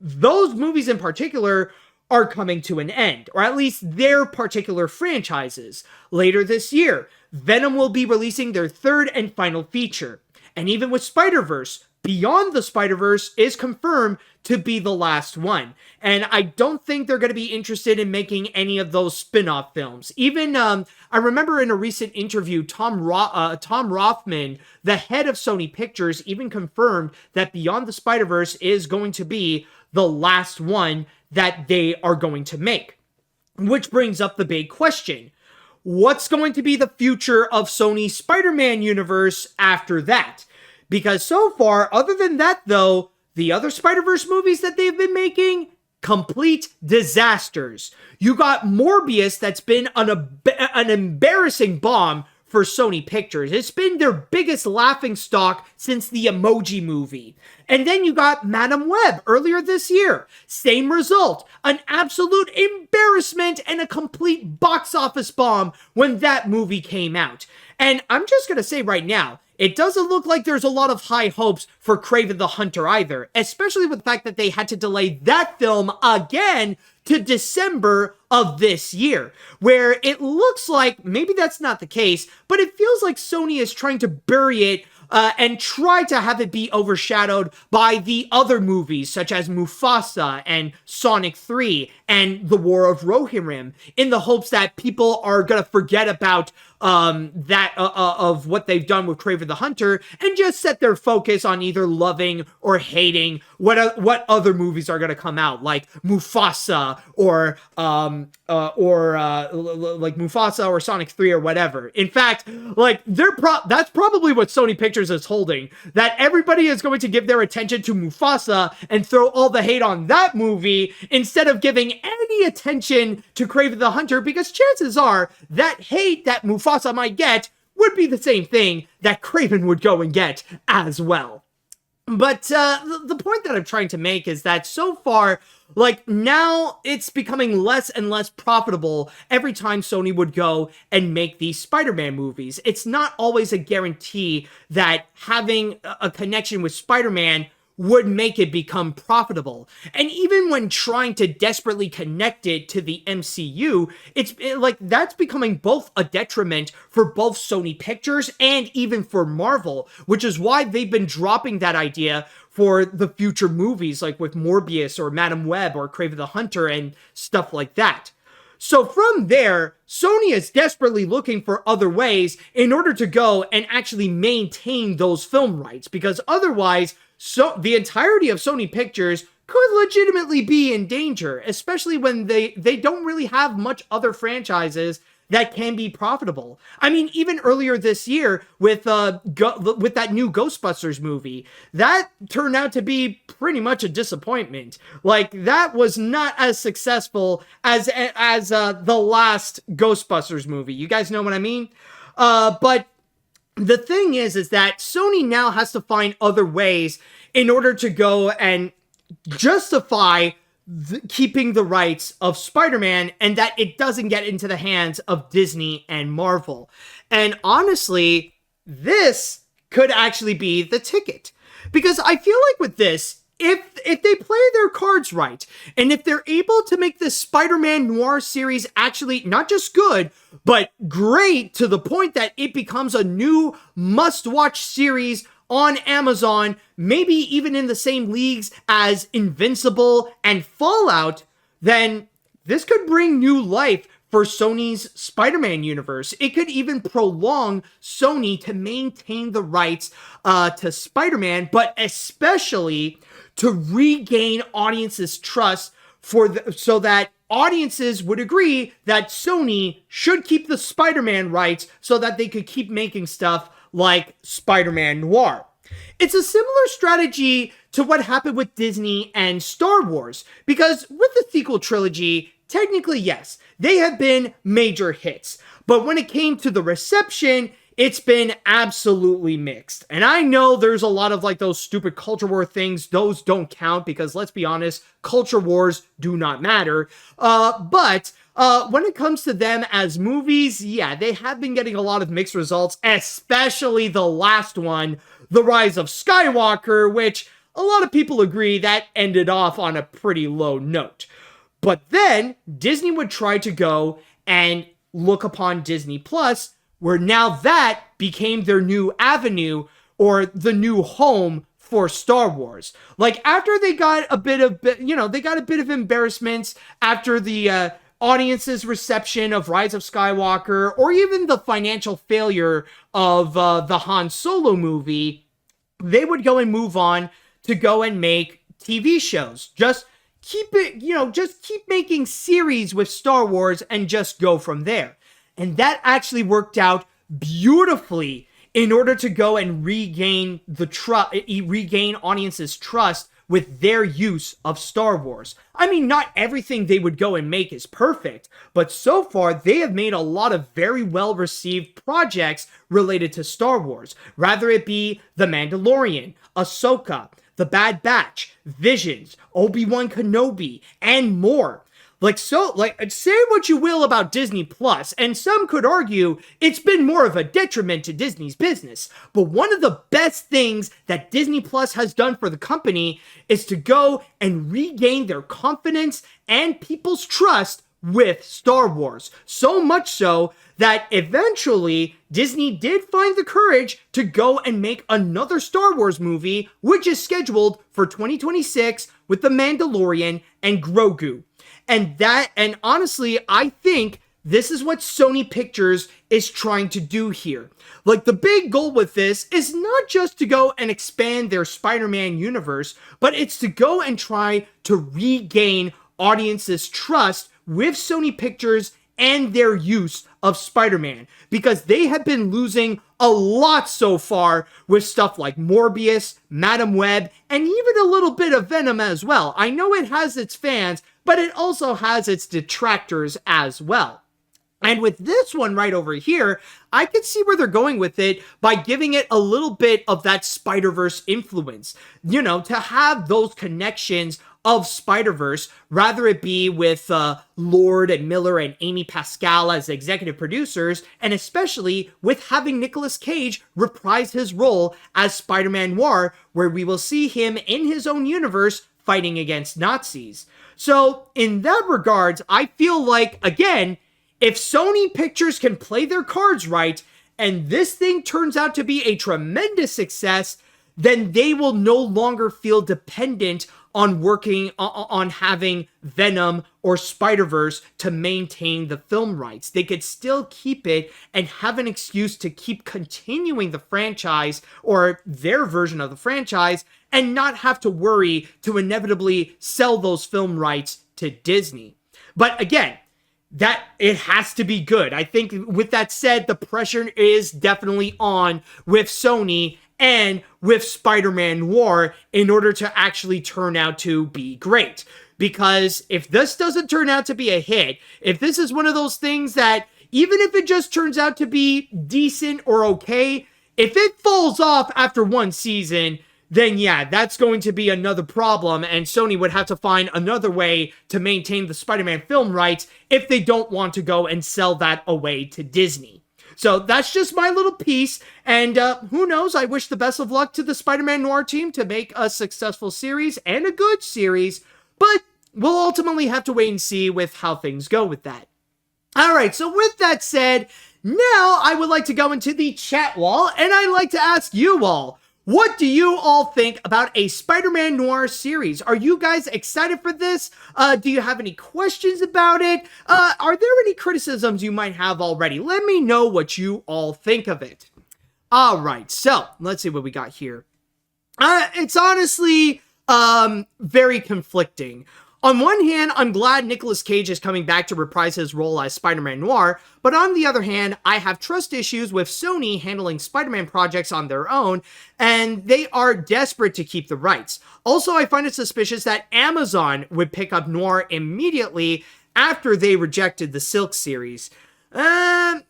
Those movies in particular are coming to an end, or at least their particular franchises. Later this year, Venom will be releasing their third and final feature. And even with Spider-Verse, Beyond the Spider-Verse is confirmed to be the last one. And I don't think they're going to be interested in making any of those spin-off films. Even, I remember in a recent interview, Tom Rothman, the head of Sony Pictures, even confirmed that Beyond the Spider-Verse is going to be the last one that they are going to make. Which brings up the big question. What's going to be the future of Sony's Spider-Man universe after that? Because so far, other than that though, the other Spider-Verse movies that they've been making, complete disasters. You got Morbius, that's been an embarrassing bomb for Sony Pictures. It's been their biggest laughingstock since the Emoji Movie. And then you got Madam Web earlier this year. Same result. An absolute embarrassment and a complete box office bomb when that movie came out. And I'm just gonna say right now, it doesn't look like there's a lot of high hopes for Kraven the Hunter either, especially with the fact that they had to delay that film again to December of this year, where it looks like maybe that's not the case, but it feels like Sony is trying to bury it and try to have it be overshadowed by the other movies such as Mufasa and Sonic 3 and The War of Rohirrim, in the hopes that people are gonna forget about of what they've done with Kraven the Hunter and just set their focus on either loving or hating what other movies are gonna come out, like Mufasa or like Mufasa or Sonic 3 or whatever. In fact, like that's probably what Sony Pictures is holding, that everybody is going to give their attention to Mufasa and throw all the hate on that movie instead of giving any attention to Kraven the Hunter, because chances are that hate that Mufasa might get would be the same thing that Kraven would go and get as well. But the point that I'm trying to make is that so far, like, now it's becoming less and less profitable every time Sony would go and make these Spider-Man movies. It's not always a guarantee that having a connection with Spider-Man would make it become profitable. And even when trying to desperately connect it to the MCU, that's becoming both a detriment for both Sony Pictures and even for Marvel, which is why they've been dropping that idea for the future movies, like with Morbius or Madam Web or Kraven the Hunter and stuff like that. So from there, Sony is desperately looking for other ways in order to go and actually maintain those film rights, because otherwise, the entirety of Sony Pictures could legitimately be in danger, especially when they don't really have much other franchises that can be profitable. I mean, even earlier this year with that new Ghostbusters movie, that turned out to be pretty much a disappointment. Like, that was not as successful as the last Ghostbusters movie. You guys know what I mean? But the thing is that Sony now has to find other ways in order to go and justify keeping the rights of Spider-Man, and that it doesn't get into the hands of Disney and Marvel. And honestly, this could actually be the ticket. Because I feel like with this, if they play their cards right, and if they're able to make this Spider-Man Noir series actually not just good, but great to the point that it becomes a new must-watch series on Amazon, maybe even in the same leagues as Invincible and Fallout, then this could bring new life for Sony's Spider-Man universe. It could even prolong Sony to maintain the rights to Spider-Man, but especially to regain audiences' trust so that audiences would agree that Sony should keep the Spider-Man rights so that they could keep making stuff like Spider-Man Noir. It's a similar strategy to what happened with Disney and Star Wars, because with the sequel trilogy, technically yes, they have been major hits, but when it came to the reception, it's been absolutely mixed. And I know there's a lot of like those stupid culture war things, those don't count because, let's be honest, culture wars do not matter. But when it comes to them as movies, yeah, they have been getting a lot of mixed results, especially the last one, The Rise of Skywalker, which a lot of people agree that ended off on a pretty low note. But then Disney would try to go and look upon Disney Plus, where now that became their new avenue or the new home for Star Wars. Like, after they got a bit of embarrassments after the audience's reception of Rise of Skywalker, or even the financial failure of the Han Solo movie, they would go and move on to go and make TV shows. Just keep making series with Star Wars and just go from there. And that actually worked out beautifully in order to go and regain audiences' trust with their use of Star Wars. I mean, not everything they would go and make is perfect, but so far they have made a lot of very well-received projects related to Star Wars, rather it be The Mandalorian, Ahsoka, The Bad Batch, Visions, Obi-Wan Kenobi, and more. Say what you will about Disney Plus, and some could argue it's been more of a detriment to Disney's business. But one of the best things that Disney Plus has done for the company is to go and regain their confidence and people's trust with Star Wars. So much so that eventually Disney did find the courage to go and make another Star Wars movie, which is scheduled for 2026 with The Mandalorian and Grogu. And honestly, I think this is what Sony Pictures is trying to do here. Like, the big goal with this is not just to go and expand their Spider-Man universe, but it's to go and try to regain audiences' trust with Sony Pictures and their use of Spider-Man, because they have been losing a lot so far with stuff like Morbius, Madam Web, and even a little bit of Venom as well. I know it has its fans, but it also has its detractors as well. And with this one right over here, I can see where they're going with it by giving it a little bit of that Spider-Verse influence, you know, to have those connections of Spider-Verse, rather it be with Lord and Miller and Amy Pascal as executive producers, and especially with having Nicolas Cage reprise his role as Spider-Man Noir, where we will see him in his own universe fighting against Nazis. So in that regards, I feel like, again, if Sony Pictures can play their cards right, and this thing turns out to be a tremendous success, then they will no longer feel dependent on working on having Venom or Spider-Verse to maintain the film rights. They could still keep it and have an excuse to keep continuing the franchise or their version of the franchise and not have to worry to inevitably sell those film rights to Disney. But again, that it has to be good. I think with that said, the pressure is definitely on with Sony and with Spider-Man Noir in order to actually turn out to be great. Because if this doesn't turn out to be a hit, if this is one of those things that, even if it just turns out to be decent or okay, if it falls off after one season, then yeah, that's going to be another problem, and Sony would have to find another way to maintain the Spider-Man film rights if they don't want to go and sell that away to Disney. So that's just my little piece, and who knows, I wish the best of luck to the Spider-Man Noir team to make a successful series, and a good series, but we'll ultimately have to wait and see with how things go with that. Alright, so with that said, now I would like to go into the chat wall, and I'd like to ask you all, what do you all think about a Spider-Man Noir series? Are you guys excited for this? Do you have any questions about it? Are there any criticisms you might have already? Let me know what you all think of it. Alright, so let's see what we got here. It's honestly very conflicting. On one hand, I'm glad Nicolas Cage is coming back to reprise his role as Spider-Man Noir, but on the other hand, I have trust issues with Sony handling Spider-Man projects on their own, and they are desperate to keep the rights. Also, I find it suspicious that Amazon would pick up Noir immediately after they rejected the Silk series. I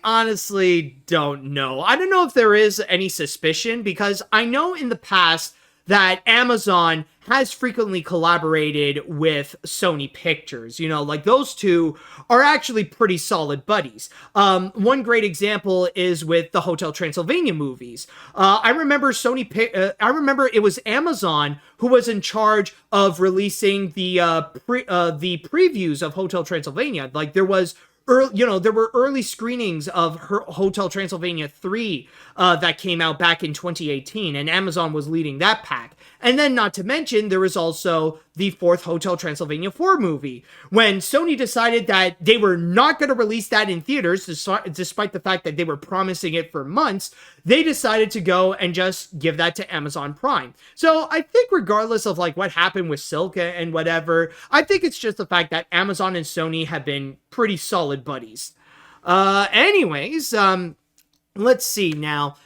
honestly don't know. I don't know if there is any suspicion, because I know in the past that Amazon has frequently collaborated with Sony Pictures. You know, like, those two are actually pretty solid buddies. One great example is with the Hotel Transylvania movies. I remember it was Amazon who was in charge of releasing the previews of Hotel Transylvania. Like, there were early screenings of Hotel Transylvania 3 that came out back in 2018, and Amazon was leading that pack. And then, not to mention, there was also the fourth Hotel Transylvania 4 movie, when Sony decided that they were not going to release that in theaters, despite the fact that they were promising it for months. They decided to go and just give that to Amazon Prime. So I think regardless of like what happened with Silk and whatever, I think it's just the fact that Amazon and Sony have been pretty solid buddies. Anyways, let's see now.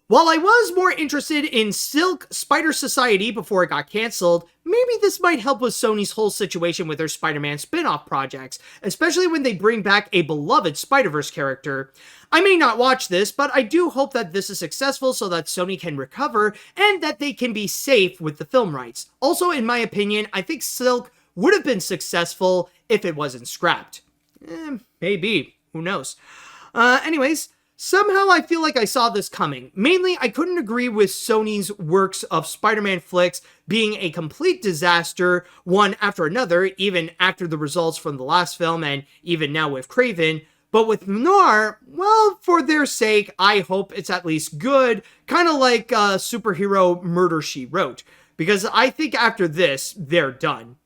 While I was more interested in Silk Spider Society before it got cancelled, maybe this might help with Sony's whole situation with their Spider-Man spin-off projects, especially when they bring back a beloved Spider-Verse character. I may not watch this, but I do hope that this is successful so that Sony can recover and that they can be safe with the film rights. Also, in my opinion, I think Silk would have been successful if it wasn't scrapped. Maybe. Who knows? Anyways, Somehow I feel like I saw this coming. Mainly, I couldn't agree with Sony's works of Spider-Man flicks being a complete disaster, one after another, even after the results from the last film and even now with Craven. But with Noir, well, for their sake, I hope it's at least good, kind of like superhero Murder, She Wrote. Because I think after this, they're done.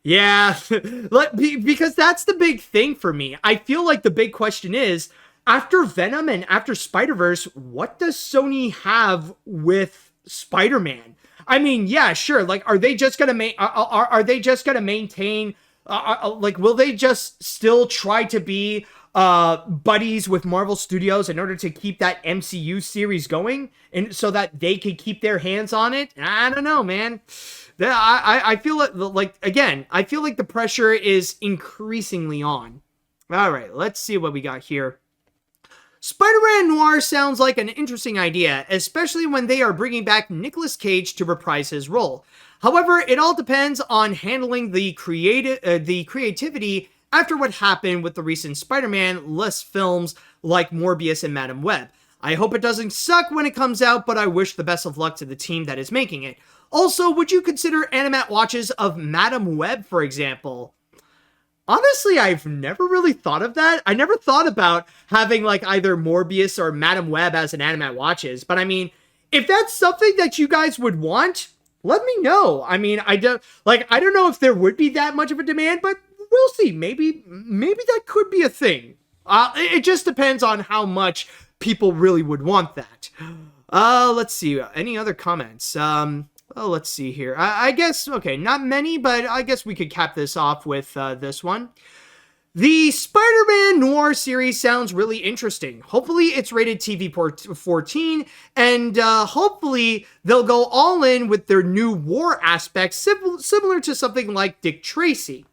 Yeah, because that's the big thing for me. I feel like the big question is, after Venom and after Spider-Verse, what does Sony have with Spider-Man? I mean, yeah, sure. Like, are they just gonna are they just gonna maintain? Like, will they just still try to be buddies with Marvel Studios in order to keep that MCU series going, and so that they can keep their hands on it? I don't know, man. I feel like again, I feel like the pressure is increasingly on. All right, let's see what we got here. Spider-Man Noir sounds like an interesting idea, especially when they are bringing back Nicolas Cage to reprise his role. However, it all depends on handling the creativity after what happened with the recent Spider-Man-less films like Morbius and Madam Web. I hope it doesn't suck when it comes out, but I wish the best of luck to the team that is making it. Also, would you consider AniMat watches of Madam Web, for example? Honestly, I've never really thought of that. I never thought about having like either Morbius or Madam Web as an AniMat watches. But I mean, if that's something that you guys would want, let me know. I mean, I don't know if there would be that much of a demand, but we'll see. Maybe that could be a thing. It just depends on how much people really would want that. Let's see. Any other comments? Oh, let's see here. I guess, okay, not many, but I guess we could cap this off with this one. The Spider-Man Noir series sounds really interesting. Hopefully it's rated TV 14, and hopefully they'll go all in with their new war aspects, similar to something like Dick Tracy.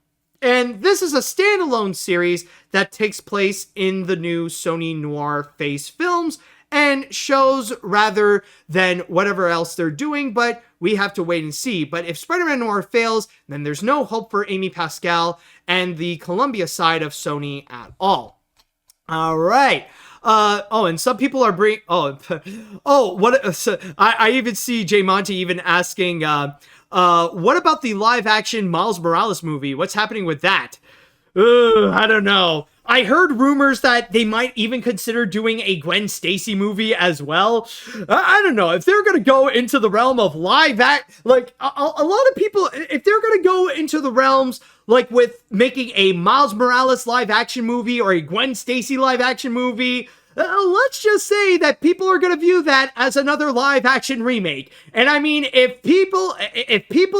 And this is a standalone series that takes place in the new Sony Noir Face films and shows rather than whatever else they're doing, but we have to wait and see. But if Spider-Man Noir fails, then there's no hope for Amy Pascal and the Columbia side of Sony at all. All right. And some people are I even see Jay Monty even asking, what about the live-action Miles Morales movie? What's happening with that? I don't know. I heard rumors that they might even consider doing a Gwen Stacy movie as well. I don't know if they're gonna go into the realm of live act. Like a lot of people, if they're gonna go into the realms like with making a Miles Morales live action movie or a Gwen Stacy live action movie, let's just say that people are going to view that as another live action remake. And I mean, if people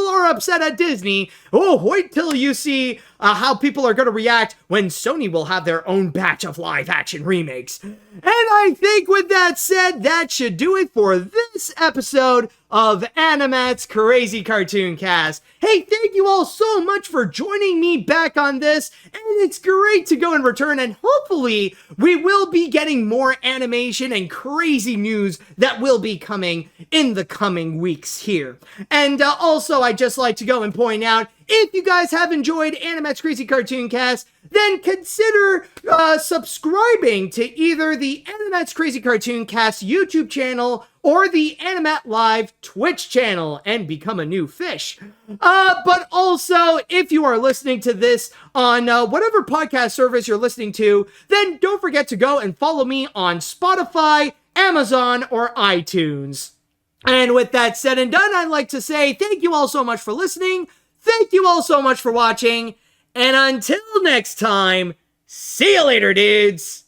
are upset at Disney, wait till you see how people are going to react when Sony will have their own batch of live action remakes. And I think with that said, that should do it for this episode of AniMat's Crazy Cartoon Cast. Hey, thank you all so much for joining me back on this, and it's great to go and return, and hopefully we will be getting more animation and crazy news that will be coming in the coming weeks here. And also, I'd just like to go and point out, if you guys have enjoyed AniMat's Crazy Cartoon Cast, then consider subscribing to either the AniMat's Crazy Cartoon Cast YouTube channel or the AniMat Live Twitch channel and become a new fish. But also, if you are listening to this on whatever podcast service you're listening to, then don't forget to go and follow me on Spotify, Amazon, or iTunes. And with that said and done, I'd like to say thank you all so much for listening. Thank you all so much for watching. And until next time, see you later, dudes.